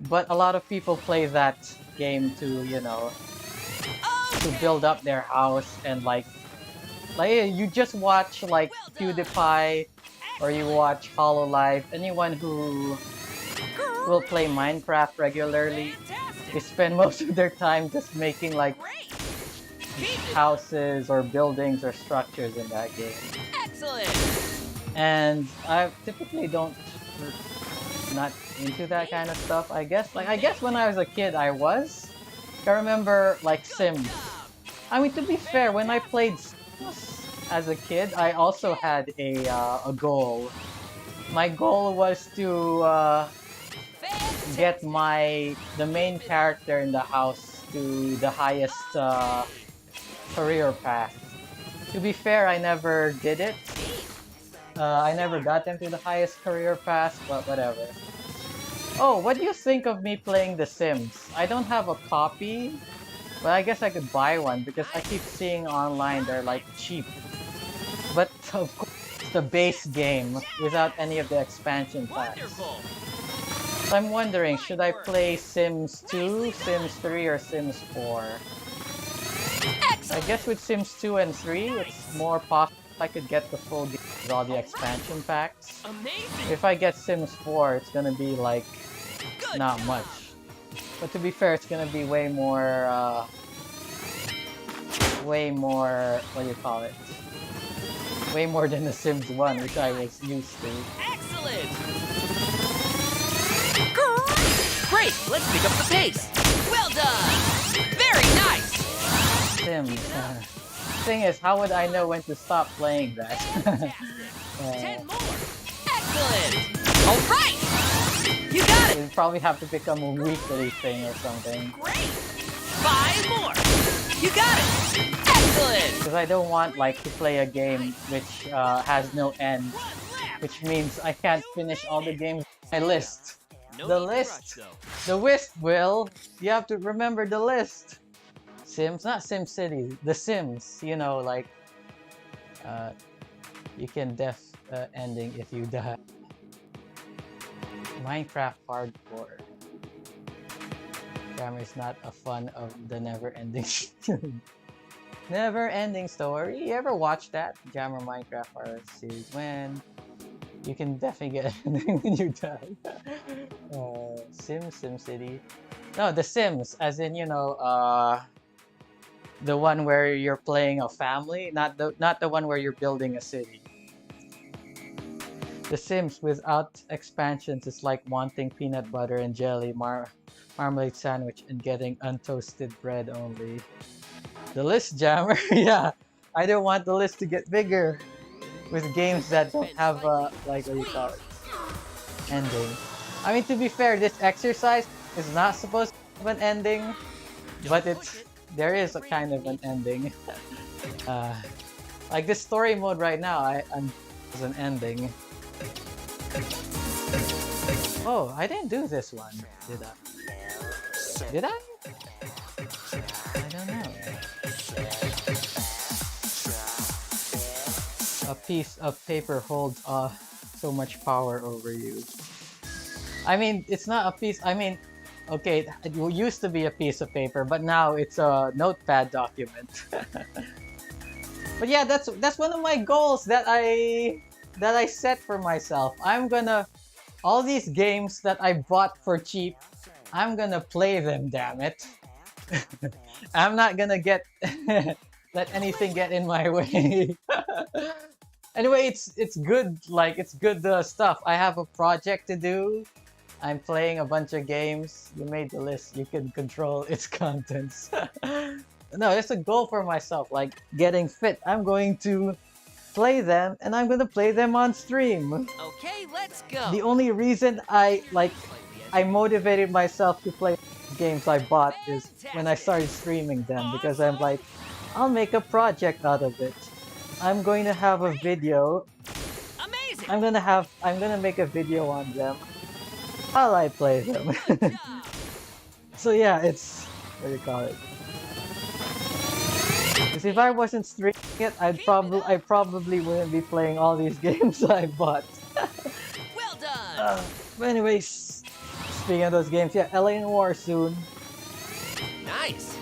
but a lot of people play that game to, you know, to build up their house and like you just watch like PewDiePie or you watch HoloLive, anyone who will play Minecraft regularly, they spend most of their time just making like houses or buildings or structures in that game. Excellent. And I typically not into that kind of stuff. I guess when I was a kid I was. I remember like Sims. I mean, to be fair, when I played Sims as a kid, I also had a goal. My goal was to get the main character in the house to the highest career path. To be fair, I never did it. I never got them to the highest career pass, but whatever. Oh, what do you think of me playing The Sims? I don't have a copy, but I guess I could buy one because I keep seeing online they're like cheap. But of course, it's the base game without any of the expansion packs. Wonderful. So I'm wondering, should I play Sims 2, Sims 3, or Sims 4? I guess with Sims 2 and 3, it's more possible I could get the full game with all the expansion packs. Amazing. If I get Sims 4, it's gonna be like not much. But to be fair, it's gonna be way more, what do you call it? Way more than the Sims 1, which I was used to. Excellent. Great. Let's pick up the pace. Well done. Very nice. Sims. Thing is, how would I know when to stop playing that? 10 more. Excellent. All right. You got it. It'd probably have to become a weekly thing or something. Great. 5 more. You got it. Excellent. Because I don't want like to play a game which has no end, which means I can't finish all the games on my list. The list. The list, Will. You have to remember the list. Sims, not Sim City. The Sims. You know, like you can def ending if you die. Minecraft hardcore. Grammar is not a fun of the never-ending never-ending story. You ever watch that Jammer Minecraft horror series? When you can definitely get ending when you die. Sim City. No, The Sims, as in, you know, the one where you're playing a family, not the one where you're building a city. The Sims without expansions is like wanting peanut butter and jelly, marmalade sandwich, and getting untoasted bread only. The list, Jammer. Yeah, I don't want the list to get bigger with games that don't have a, like, what do you call it, ending. I mean, to be fair, this exercise is not supposed to have an ending, but there is a kind of an ending. Like this story mode right now, I'm is an ending. Oh, I didn't do this one, did I? Did I? I don't know. A piece of paper holds so much power over you. I mean, it's not a piece. I mean, okay, it used to be a piece of paper, but now it's a notepad document. But yeah, that's one of my goals that I set for myself. I'm gonna all these games that I bought for cheap, I'm gonna play them, damn it. I'm not gonna let anything get in my way. Anyway, it's good, like it's good stuff. I have a project to do. I'm playing a bunch of games. You made the list. You can control its contents. No, it's a goal for myself, like getting fit. I'm going to play them, and I'm gonna play them on stream. Okay, let's go. The only reason I motivated myself to play games I bought is when I started streaming them, because I'm like, I'll make a project out of it. I'm going to have a video. Amazing. I'm gonna make a video on them while I play them. So yeah, it's what do you call it? Because if I wasn't streaming it, I probably wouldn't be playing all these games I bought. Well done. But anyways, speaking of those games, yeah, LA Noire soon. Nice.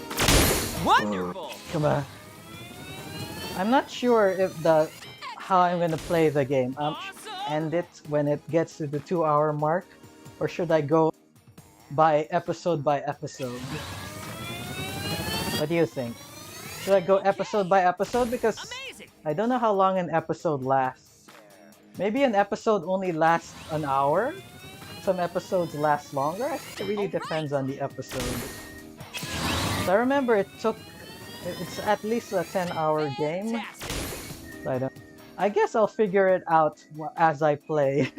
Wonderful. Come on. I'm not sure if how I'm gonna play the game. End it when it gets to the 2-hour mark, or should I go by episode? What do you think? Should I go episode by episode? Because Amazing. I don't know how long an episode lasts. Maybe an episode only lasts an hour. Some episodes last longer. I think it really depends on the episode. So I remember it's at least a 10-hour game. So I guess I'll figure it out as I play.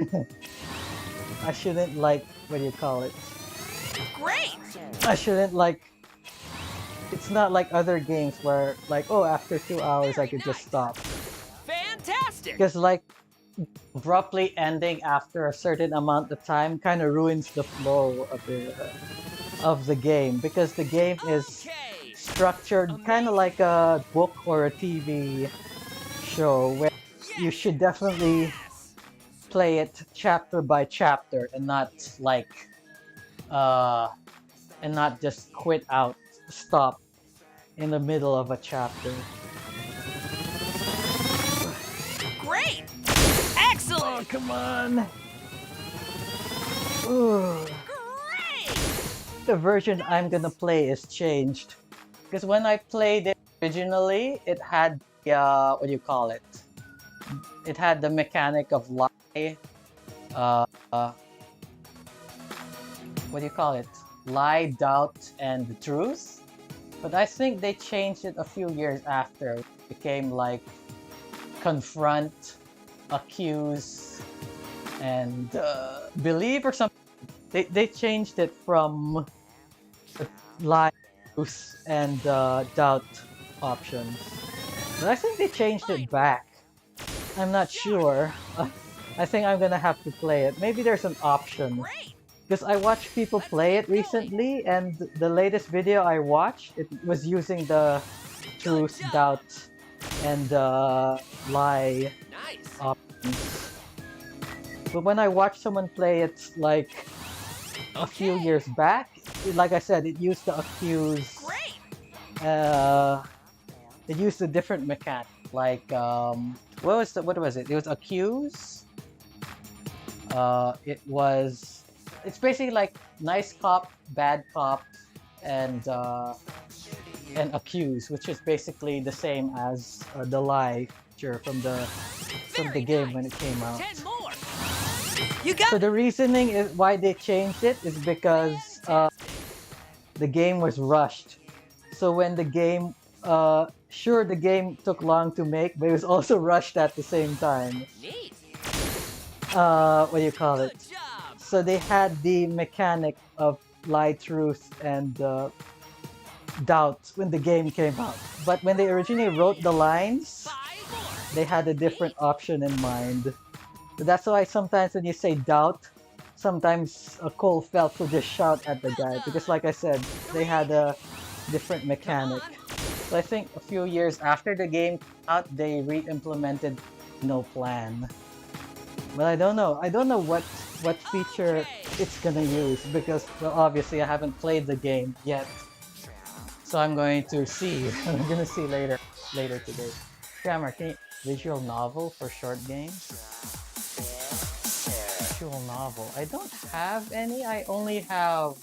I shouldn't what do you call it? Great. I shouldn't It's not like other games where like, oh, after 2 hours I could just stop. Fantastic! Because like abruptly ending after a certain amount of time kind of ruins the flow of the game, because the game is Okay. structured kind of like a book or a TV show where you should definitely play it chapter by chapter and not like uh and not just stop in the middle of a chapter. Great! Oh, Excellent! come on. Ooh. Great! The version I'm gonna play is changed. Because when I played it originally, it had what do you call it? It had the mechanic of lie. Uh, uh, what do you call it? Lie, doubt, and the truth. But I think they changed it a few years after. It became like confront, accuse, and believe or something. They changed it from lie, truth, and doubt options. But I think they changed it back. I'm not sure. I think I'm gonna have to play it. Maybe there's an option. Great! Because I watched people play it recently, and the latest video I watched, it was using the truth, doubt, and lie Nice! options. But when I watched someone play it like a few years back, like I said, it used the accuse. Great! It used a different mechanic. Like what was it? It was accuse. It's basically like nice cop, bad cop, and accuse, which is basically the same as the lie feature from the game when it came out. 10 more! You got So the reasoning is why they changed it is because the game was rushed. So when the game, sure, the game took long to make, but it was also rushed at the same time. Neat! What do you call it? Good job! So they had the mechanic of lie, truth, and doubt when the game came out. But when they originally wrote the lines, 5 more! they had a different option in mind. So that's why sometimes when you say doubt, sometimes Cole felt to just shout at the guy. Because like I said, they had a different mechanic. So I think a few years after the game came out, they re-implemented no plan. But I don't know. I don't know what feature it's gonna use because, well, obviously I haven't played the game yet. So I'm going to see. I'm gonna see later today. Grammar, can you visual novel for short games? Visual novel. I don't have any. I only have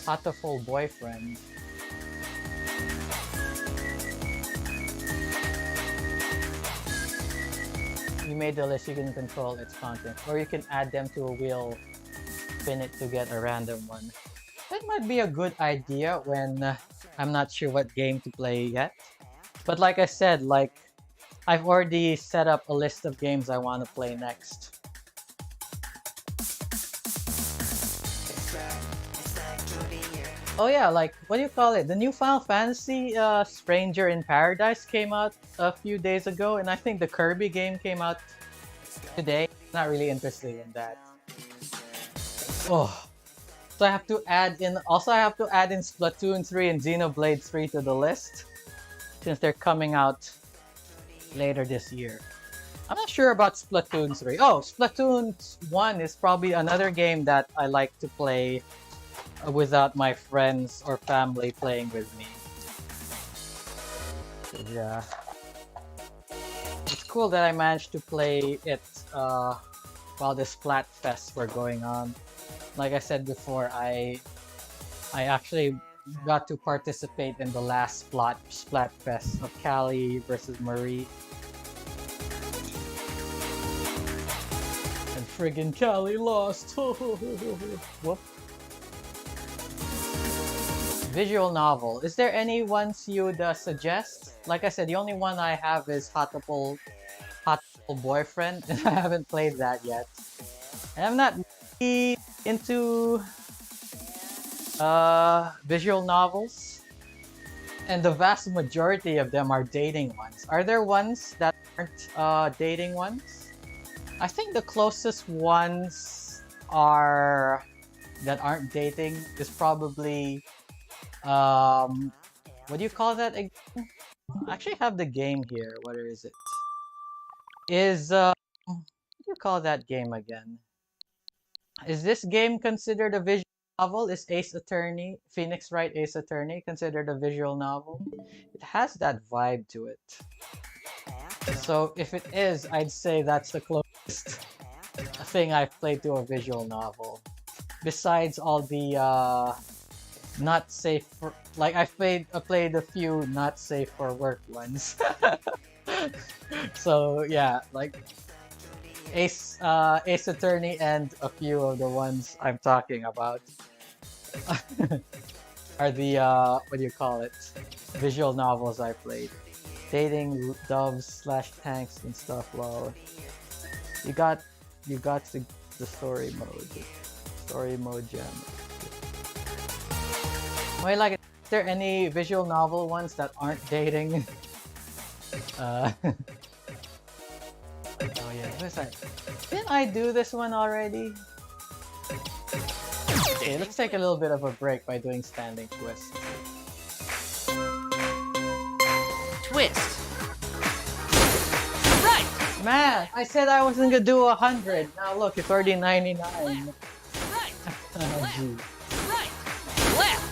Hatoful Boyfriend. You made the list, you can control its content. Or you can add them to a wheel, spin it to get a random one. That might be a good idea when I'm not sure what game to play yet. But like I said, like I've already set up a list of games I want to play next. Oh yeah, like, what do you call it? The new Final Fantasy Stranger in Paradise came out a few days ago, and I think the Kirby game came out today. Not really interested in that. Oh. So I have to add in, also I have to add in Splatoon 3 and Xenoblade 3 to the list, since they're coming out later this year. I'm not sure about Splatoon 3. Oh, Splatoon 1 is probably another game that I like to play without my friends or family playing with me. Yeah. It's cool that I managed to play it while the Splatfests were going on. Like I said before, I actually got to participate in the last Splatfest of Callie versus Marie. And friggin' Callie lost! Whoop. Visual novel. Is there any ones you'd suggest? Like I said, the only one I have is Hatoful Boyfriend, and I haven't played that yet. And I'm not really into visual novels. And the vast majority of them are dating ones. Are there ones that aren't dating ones? I think the closest ones are that aren't dating is probably what do you call that again? I actually have the game here. What is it? Is what do you call that game again? Is this game considered a visual novel? Is Ace Attorney, Phoenix Wright Ace Attorney considered a visual novel? It has that vibe to it. So if it is, I'd say that's the closest thing I've played to a visual novel. Besides all the not safe for, like I played a few not safe for work ones. So yeah, like Ace Attorney and a few of the ones I'm talking about are the what do you call it? Visual novels I played. Dating doves / tanks and stuff. Well, you got the story mode. Story mode gem. Wait, like, is there any visual novel ones that aren't dating? Oh yeah, what is that? Didn't I do this one already? Okay, let's take a little bit of a break by doing standing twist. Twist. Right. Man, I said I wasn't gonna do 100. Now look, it's already 99. Right. Oh, gee. Right. Left.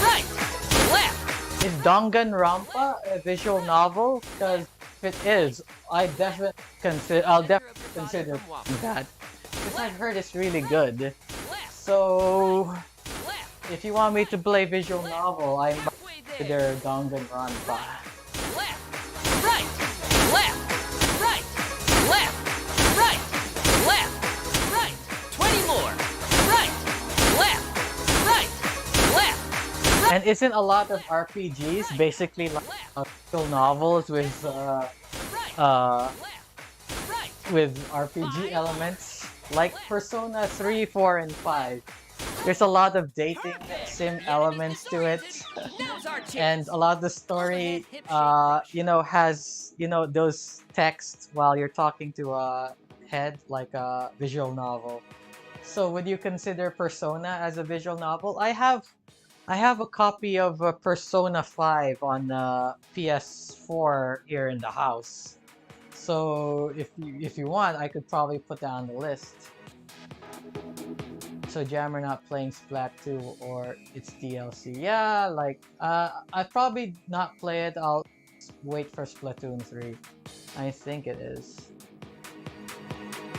Right. Left. Is Danganronpa a visual novel? Because if it is, I'll definitely consider that. Because I've heard it's really good. So, if you want me to play visual novel, I might consider Danganronpa. Left. Right. Left. Right. Left. Right. Left. Right. 20 more. Right. Left. Right. Left. And isn't a lot of RPGs basically like visual novels with RPG elements? Like Persona 3, 4, and 5. There's a lot of dating sim elements to it. And a lot of the story, has, those texts while you're talking to a head, like a visual novel. So would you consider Persona as a visual novel? I have a copy of Persona 5 on PS4 here in the house. So if you want, I could probably put that on the list. So Jammer not playing Splat 2 or its DLC. Yeah, like I'd probably not play it. I'll wait for Splatoon 3. I think it is.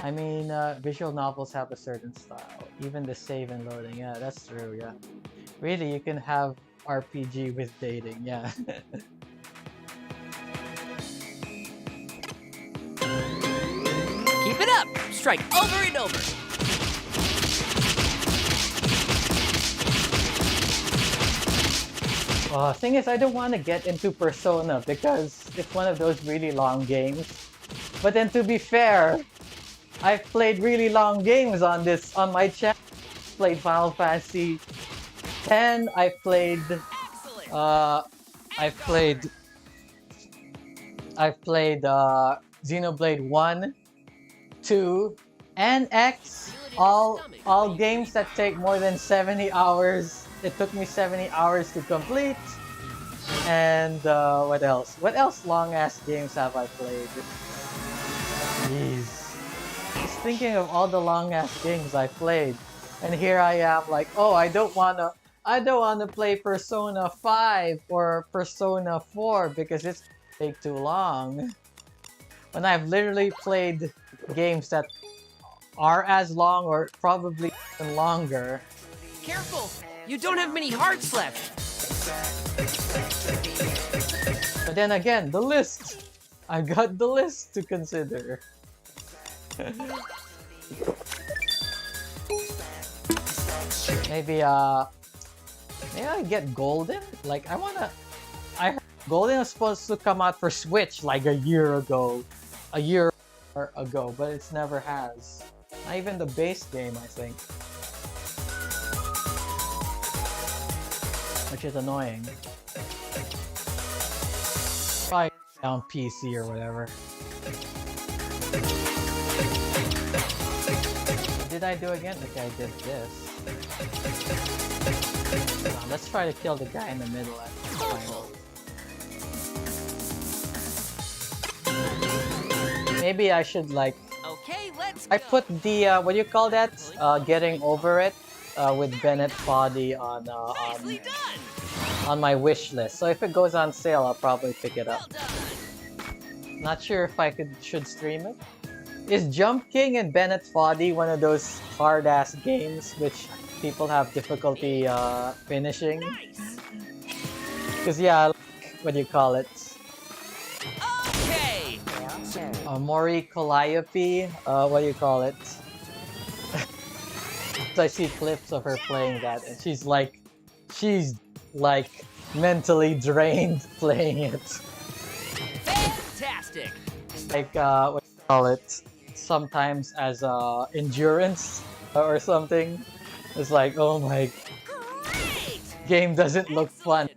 I mean, visual novels have a certain style. Even the save and loading. Yeah, that's true. Yeah. Really, you can have RPG with dating. Yeah. Keep it up. Strike over and over. Thing is, I don't want to get into Persona because it's one of those really long games. But then to be fair, I've played really long games on my channel. Played Final Fantasy 10. I've played Xenoblade 1, 2, and X. All games that take more than 70 hours. It took me 70 hours to complete. And what else? What else long ass games have I played? Jeez. Just thinking of all the long ass games I played. And here I am like, oh, I don't wanna play Persona 5 or Persona 4 because it's take too long. When I've literally played games that are as long or probably even longer. Careful! You don't have many hearts left! But then again, the list! I got the list to consider. Maybe I get Golden? Like, I heard Golden was supposed to come out for Switch like a year ago, but it's never has. Not even the base game, I think. Which is annoying. Probably down PC or whatever. What did I do again? Okay, I did this. Let's try to kill the guy in the middle at the final. Maybe I should like. Okay, let's I go. put the what do you call that? Getting over it with Bennett Foddy Nicely done. on my wish list. So if it goes on sale, I'll probably pick it Well up. done. Not sure if I should stream it. Is Jump King and Bennett Foddy one of those hard ass games which people have difficulty finishing? Nice. Cause yeah, what do you call it? Okay. Mori Calliope, what do you call it? So I see clips of her playing that, and she's like mentally drained playing it. Fantastic. Like what do you call it? Sometimes as endurance or something. It's like, oh my, Great. game doesn't look fun.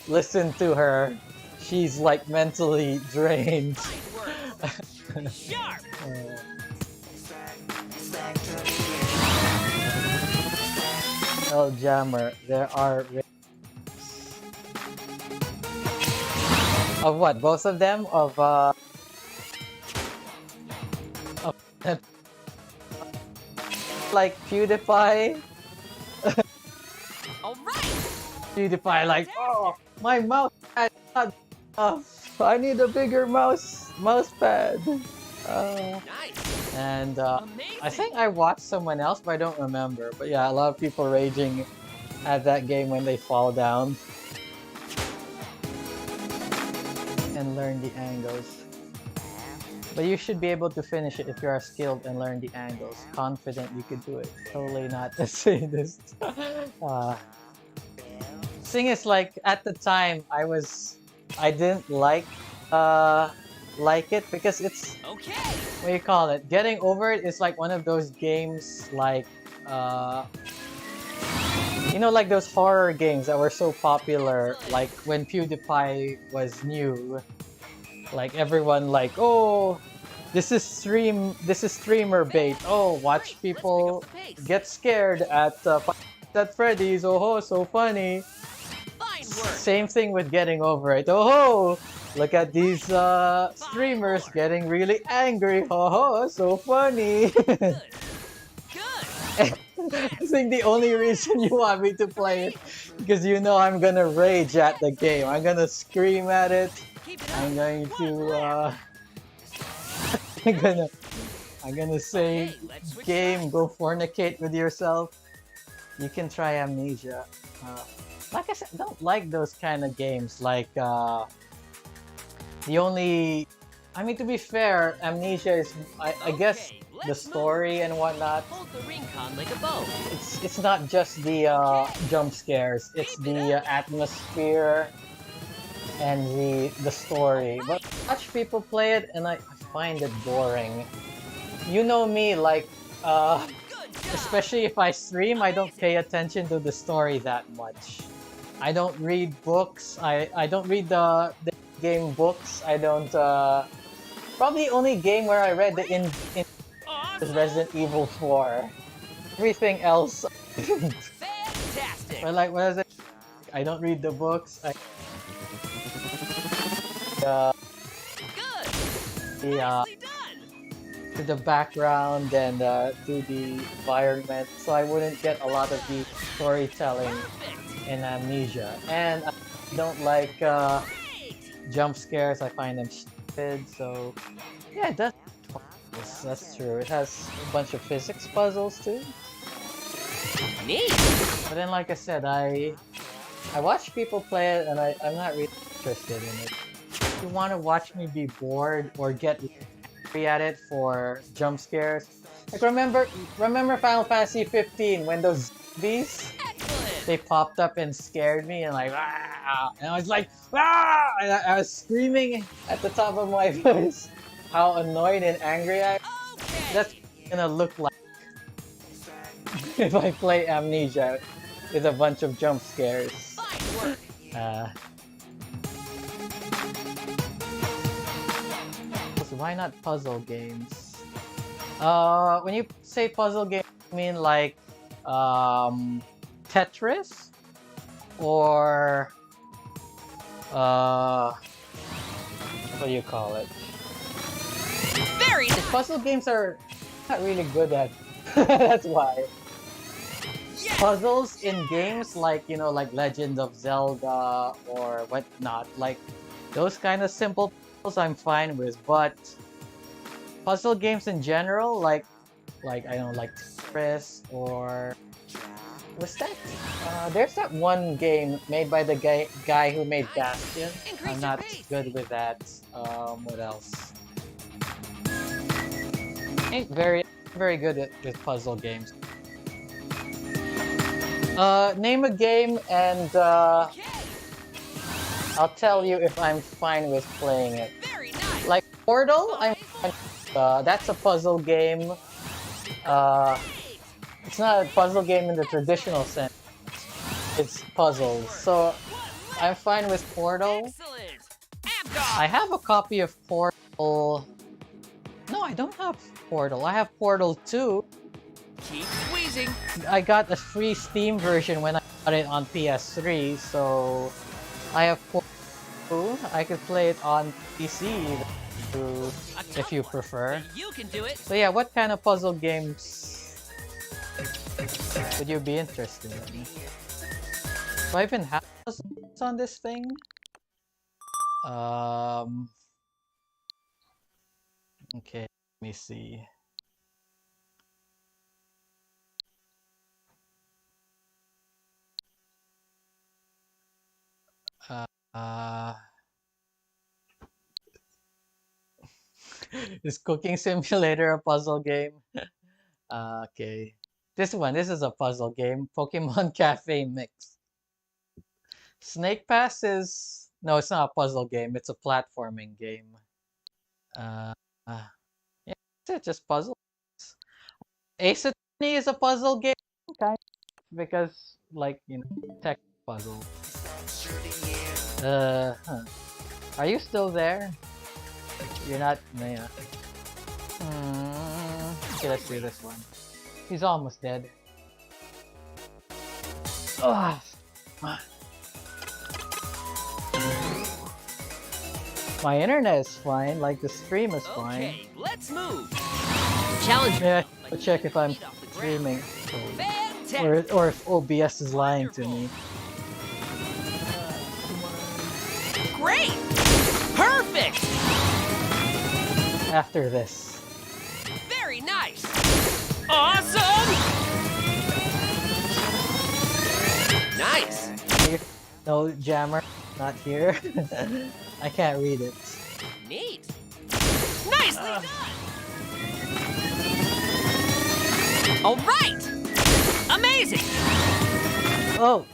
Listen to her. She's like mentally drained. Nice work. Sharp. El Jammer, there are of what? Both of them? Of like PewDiePie? All right. PewDiePie like, oh, my mouse pad is not enough. I need a bigger mouse pad. Nice. And Amazing. I think I watched someone else, but I don't remember. But yeah, a lot of people raging at that game when they fall down and learn the angles. But you should be able to finish it if you are skilled and learn the angles. Confident you could do it. Totally not a sadist. Thing is, like at the time, I didn't like it because it's Okay. what do you call it? Getting over it is like one of those games like you know, like those horror games that were so popular like when PewDiePie was new. Like everyone like, oh, this is streamer bait. Oh, watch people get scared at Freddy's. Oh, so funny. Fine work. Same thing with getting over it. Oh, look at these streamers getting really angry. Oh, so funny. Good. Good. I think the only reason you want me to play it because you know I'm gonna rage at the game. I'm gonna scream at it. Keep it up. I'm going to I'm gonna say, Okay, let's switch game, sides. go fornicate with yourself. You can try Amnesia. Like I said, I don't like those kind of games. Like the only, I mean, to be fair, Amnesia is, I guess, Okay, the let's move. story and whatnot. Hold the ring con like a bow. It's not just the jump scares. It's the atmosphere and the story. But I watch people play it and I find it boring. You know me, like Good job. especially if I stream, I don't pay attention to the story that much. I don't read books. I don't read the game books. I don't probably only game where I read the in is Awesome. Resident Evil 4. Everything else Fantastic. but like what is it? I don't read the books. Good. The Nicely done. to the background and to the environment, so I wouldn't get a lot of the storytelling Perfect. in Amnesia. And I don't like Great. jump scares. I find them stupid. So yeah, that's true. It has a bunch of physics puzzles too. Neat. But then, like I said, I watch people play it, and I'm not really interested in it. If you want to watch me be bored or get angry at it for jump scares, like remember Final Fantasy 15 when those zombies Excellent. they popped up and scared me and like and I was like and I was screaming at the top of my voice how annoyed and angry I am. Okay. That's gonna look like if I play Amnesia with a bunch of jump scares. Fine work. why not puzzle games? When you say puzzle game, you mean like Tetris or what do you call it? Very nice. Puzzle games are not really good at. That's why. Puzzles in games like, you know, like Legend of Zelda or whatnot, like those kind of simple puzzles I'm fine with, but puzzle games in general, like I don't know, like Tetris or what's that? There's that one game made by the guy who made Bastion. I'm not good with that. What else? Ain't very good with puzzle games. Name a game and I'll tell you if I'm fine with playing it. Like Portal, that's a puzzle game. It's not a puzzle game in the traditional sense. It's puzzles. So I'm fine with Portal. I have a copy of Portal. No, I don't have Portal. I have Portal 2. Keep squeezing. I got a free Steam version when I got it on PS3, so I have Portal 2. I could play it on PC if you prefer. You can do it. So yeah, what kind of puzzle games would you be interested in? Do I even have puzzles on this thing? Okay, let me see. Is Cooking Simulator a puzzle game? Okay. This is a puzzle game. Pokemon Cafe Mix. Snake Pass is... No, it's not a puzzle game. It's a platforming game. Yeah, that's it. Just puzzles. Ace Attorney is a puzzle game, kind of, because, like, you know, tech puzzle. Are you still there? You're not. Yeah. Okay, let's do this one. He's almost dead. Ugh. My internet is fine. Like the stream is fine. Okay, let's move. Challenge. Yeah, I'll check if I'm streaming, or if OBS is lying to me. Great. Perfect. After this. Very nice. Awesome. Nice. No jammer, not here. I can't read it. Neat. Nicely done. All right. Amazing. Oh,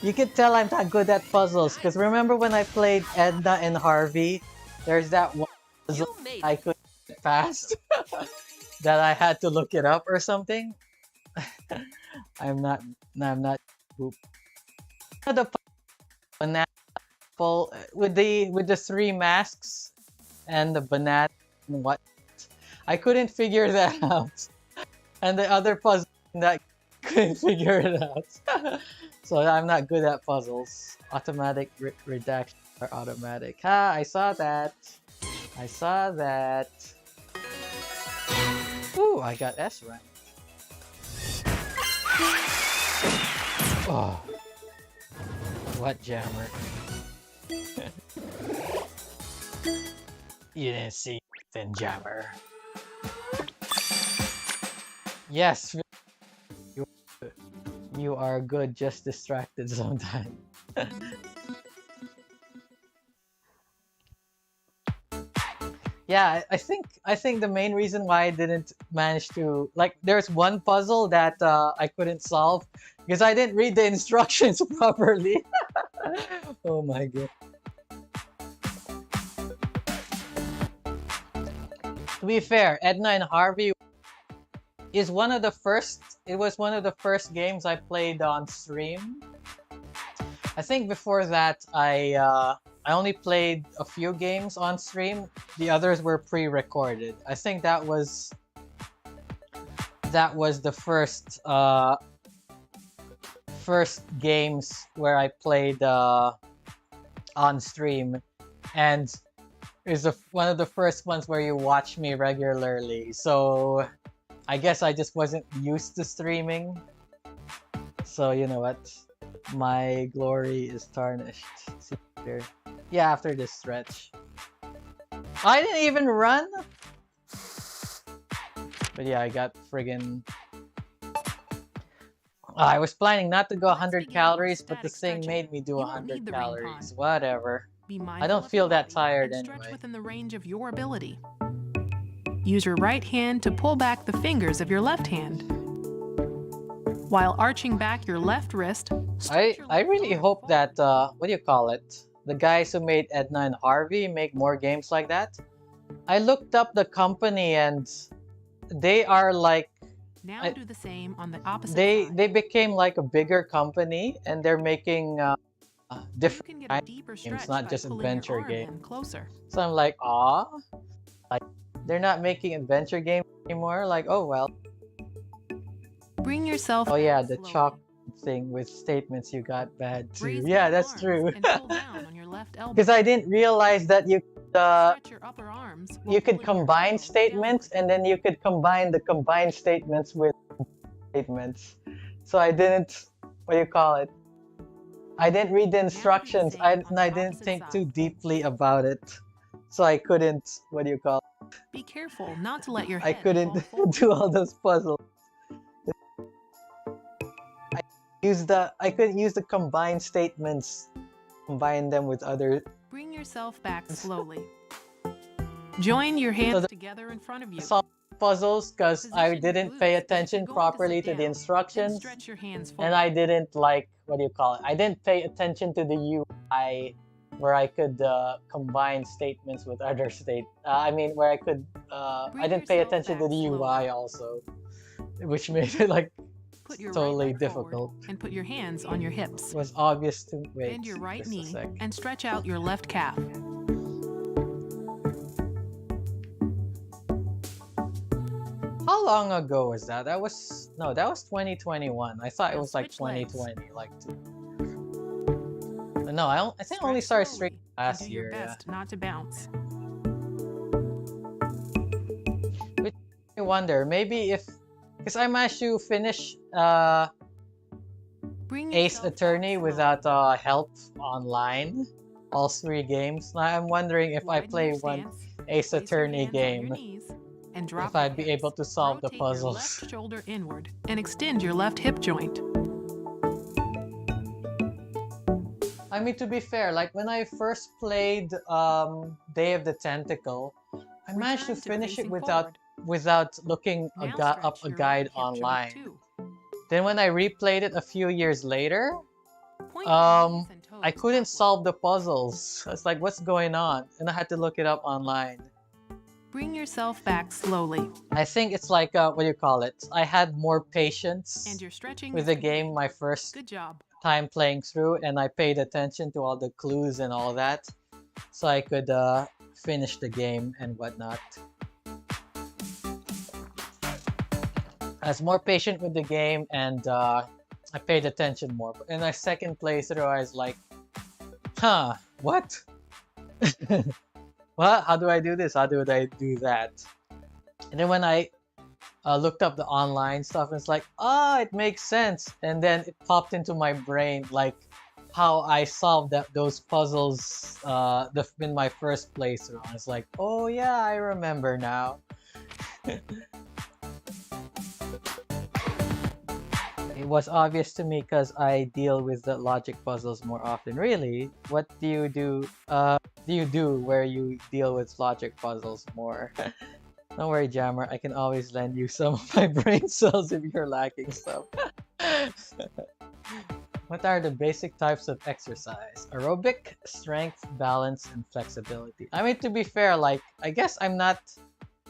you can tell I'm not good at puzzles, because remember when I played Edna and Harvey? There's that one puzzle I couldn't get past that I had to look it up or something. I'm not. Oop. The banana with the three masks and the banana and what? I couldn't figure that out, and the other puzzle that couldn't figure it out. So I'm not good at puzzles. Automatic redaction or automatic. Ha! I saw that. I saw that. Ooh, I got S rank. Oh. What jammer? You didn't see then jammer. Yes, you are good, just distracted sometimes. Yeah, I think the main reason why I didn't manage to, like, there's one puzzle that I couldn't solve because I didn't read the instructions properly. Oh my god. To be fair, Edna and Harvey is one of the first. It was one of the first games I played on stream. I think before that I I only played a few games on stream. The others were pre-recorded. I think that was the first games where I played on stream, and is one of the first ones where you watch me regularly. So I guess I just wasn't used to streaming. So you know what? My glory is tarnished. See here. Yeah, after this stretch. I didn't even run! But yeah, I got friggin... I was planning not to go 100 calories, but this thing made me do 100 calories. Whatever. I don't feel that tired anyway. Stretch within the range of your ability. Use your right hand to pull back the fingers of your left hand. While arching back your left wrist, I really hope that, what do you call it? The guys who made Edna and Harvey make more games like that. I looked up the company and they are like... Now do the same on the opposite They side. became like a bigger company and they're making different Get a deeper games, stretch not by just pulling your adventure arm games. in closer. So I'm like, aw, like they're not making adventure games anymore. Like, oh well. Bring yourself Oh yeah, back the slowly. chalk thing with statements you got bad too. Raise Yeah, both that's arms true. and pull down on your left elbow. Because I didn't realize that Stretch your upper arms while you could pulling your combine elbows statements downward. and then you could combine the combined statements with statements. So I didn't, what do you call it? I didn't read the instructions. same on the I didn't opposite think side. too deeply about it. So I couldn't, what do you call it? Be careful not to let your I head couldn't fall forward. do all those puzzles. I couldn't use the combined statements, combine them with other. Bring yourself back slowly. Join your hands the- together in front of you. Solve puzzles because I Position your didn't pay glutes as attention you're going properly sit to the down. Then instructions, stretch your hands and forward. I didn't like, what do you call it? I didn't pay attention to the UI where I could combine statements with other where I could. I didn't pay yourself attention to back the slowly. UI also, which made it like Put your totally right leg forward difficult. and put your hands on your hips. It was obvious to wait. Bend your right just a knee sec. and stretch out your left calf. How long ago was that? That was 2021. I thought it Now was like switch legs. 2020, like. No, I think I only started streaming slowly and last do your year. Yeah. best not to bounce. I wonder maybe because I managed to finish Bring Ace yourself back Attorney slowly. without help online, all 3 games. Now I'm wondering if I Widen play your one stance, Ace place your Attorney hands on your game, knees, and drop if I'd your be hips. able to solve the Rotate your puzzles. left shoulder inward and extend your left hip joint. I mean, to be fair, like when I first played Day of the Tentacle, I managed to Return finish it facing without forward. looking Now up stretch a your guide right hip joint online. too. Then when I replayed it a few years later, Point your knees and toes I couldn't upward. solve the puzzles. I was like, what's going on? And I had to look it up online. Bring yourself back slowly. I think it's like, what do you call it? I had more patience And your stretching with is the complete. game my first Good job. time playing through, and I paid attention to all the clues and all that, so I could finish the game and whatnot. I was more patient with the game, and I paid attention more. But in my second playthrough, I was like, huh, what? What? How do I do this? How do I do that? And then when I looked up the online stuff, and it's like, it makes sense. And then it popped into my brain, like, how I solved those puzzles in my first playthrough. I was like, oh yeah, I remember now. It was obvious to me because I deal with the logic puzzles more often. Really? What do you do? Where you deal with logic puzzles more? Don't worry, Jammer. I can always lend you some of my brain cells if you're lacking some. What are the basic types of exercise? Aerobic, strength, balance, and flexibility. I mean, to be fair, like, I guess I'm not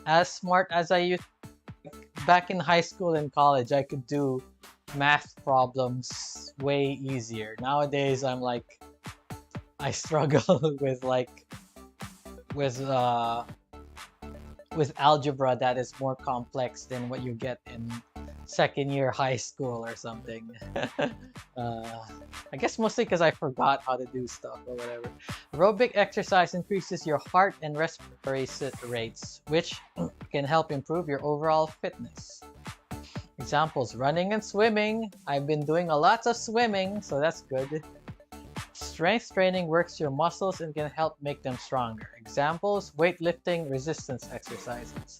as smart as I used to. Back in high school and college, I could do math problems way easier. Nowadays, I'm like, I struggle with with uh with algebra that is more complex than what you get in second year high school or something. I guess mostly because I forgot how to do stuff or whatever. Aerobic exercise increases your heart and respiratory rates, which can help improve your overall fitness. Examples: running and swimming. I've been doing a lot of swimming, so that's good. Strength training works your muscles and can help make them stronger. Examples: weightlifting, resistance exercises.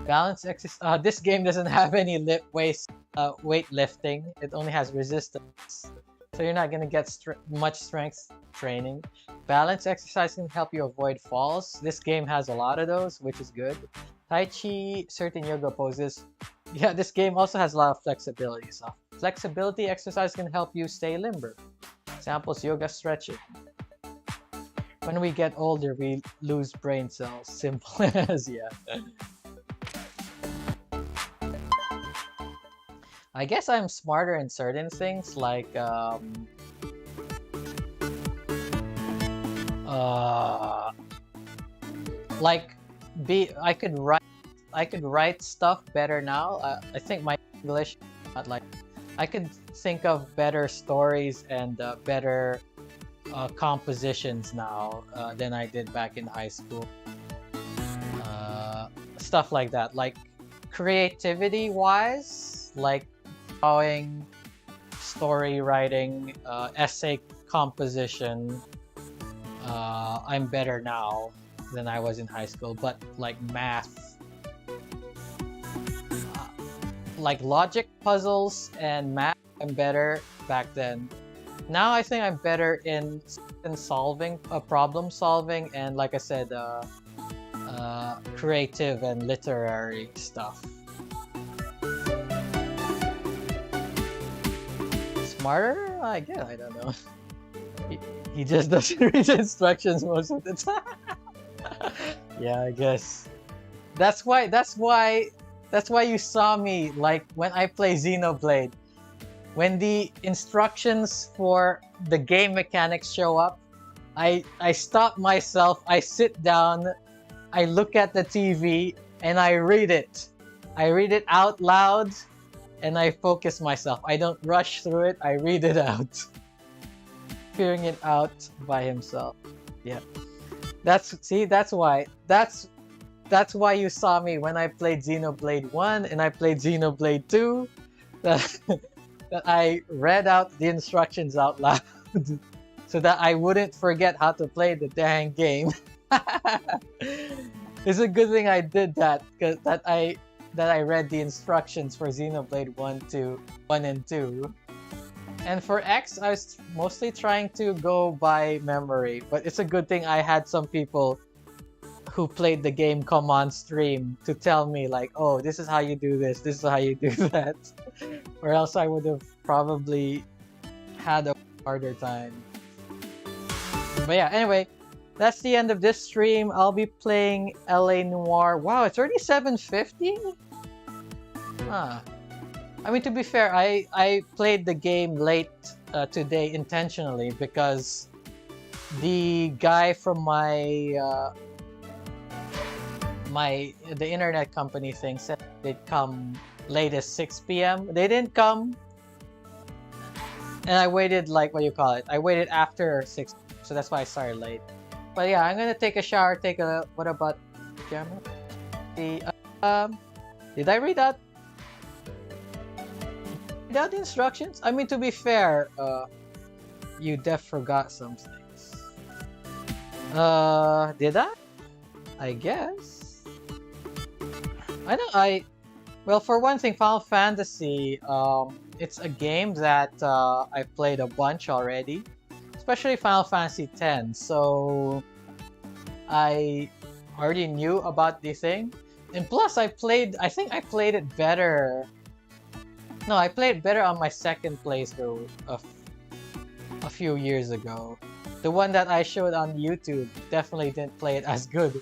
Balance exercise. This game doesn't have any weightlifting. It only has resistance. So you're not gonna get much strength training. Balance exercise can help you avoid falls. This game has a lot of those, which is good. Tai Chi, certain yoga poses. Yeah, this game also has a lot of flexibility. So flexibility exercise can help you stay limber. Examples: yoga stretching. When we get older, we lose brain cells. Simple as, yeah. I guess I'm smarter in certain things, like I could write stuff better now. I think my English, I could think of better stories and better compositions now than I did back in high school. Stuff like that, like creativity wise, like drawing, story writing, essay composition. I'm better now than I was in high school, but like math, like logic puzzles and math, I'm better back then. Now I think I'm better in solving, problem solving, and like I said, creative and literary stuff. Smarter? I guess, I don't know. He just doesn't read instructions most of the time. Yeah, I guess. That's why you saw me, like, when I play Xenoblade. When the instructions for the game mechanics show up, I stop myself, I sit down, I look at the TV, and I read it. I read it out loud, and I focus myself. I don't rush through it, I read it out. Figuring it out by himself. Yeah. That's why you saw me when I played Xenoblade 1 and I played Xenoblade 2. That I read out the instructions out loud so that I wouldn't forget how to play the dang game. It's a good thing I did that, because that I read the instructions for Xenoblade 1 and 2. And for X, I was mostly trying to go by memory, but it's a good thing I had some people who played the game come on stream to tell me, like, oh, this is how you do this is how you do that. Or else I would have probably had a harder time. But yeah, anyway, that's the end of this stream. I'll be playing LA Noire. Wow, it's already 7:50? Huh. I mean, to be fair, I played the game late today intentionally because the guy from the internet company thing said they'd come latest 6 p.m. They didn't come, and I waited, like, I waited after 6, so that's why I started late. But yeah, I'm gonna take a shower. What about camera? Did I read out the instructions? I mean, to be fair, you forgot some things. Did I? I guess. Well, for one thing, Final Fantasy, it's a game that I've played a bunch already, especially Final Fantasy X. So I already knew about the thing, and plus I think I played it better. No, I played better on my second playthrough a few years ago. The one that I showed on YouTube definitely didn't play it as good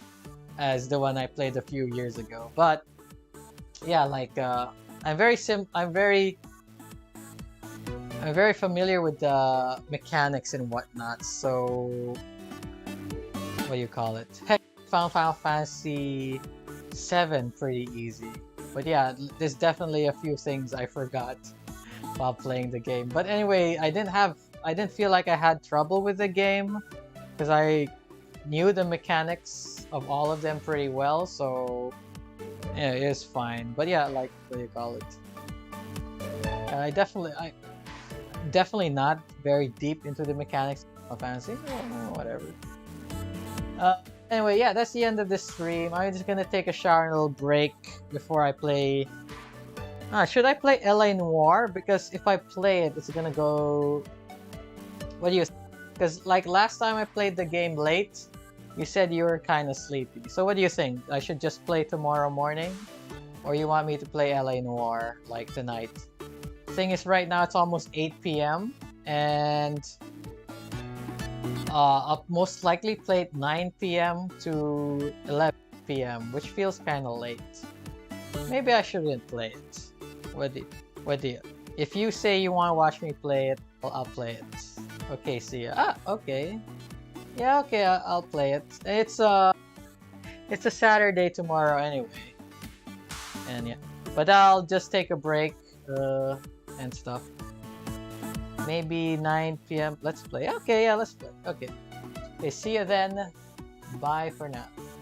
as the one I played a few years ago. But yeah, like I'm very I'm very familiar with the mechanics and whatnot, so what do you call it? Heck, found Final Fantasy 7 pretty easy. But yeah, there's definitely a few things I forgot while playing the game. But anyway, I didn't feel like I had trouble with the game because I knew the mechanics of all of them pretty well, so yeah, it was fine. But yeah, like what do you call it? I definitely not very deep into the mechanics of Fantasy. Whatever. Anyway, yeah, that's the end of this stream. I'm just gonna take a shower and a little break before I play. Should I play LA Noire? Because if I play it, it's gonna go. What do you? Because like last time I played the game late, you said you were kind of sleepy. So what do you think? I should just play tomorrow morning, or you want me to play LA Noire like tonight? Thing is, right now it's almost 8 p.m. and I'll most likely play it 9 p.m. to 11 p.m., which feels kind of late. Maybe I shouldn't play it. What do you? If you say you want to watch me play it, I'll play it. Okay, see ya. Okay. Yeah, okay, I'll play it. It's a Saturday tomorrow anyway, and yeah. But I'll just take a break and stuff. Maybe 9 p.m. Let's play. Okay, yeah, let's play. Okay. Okay, see you then. Bye for now.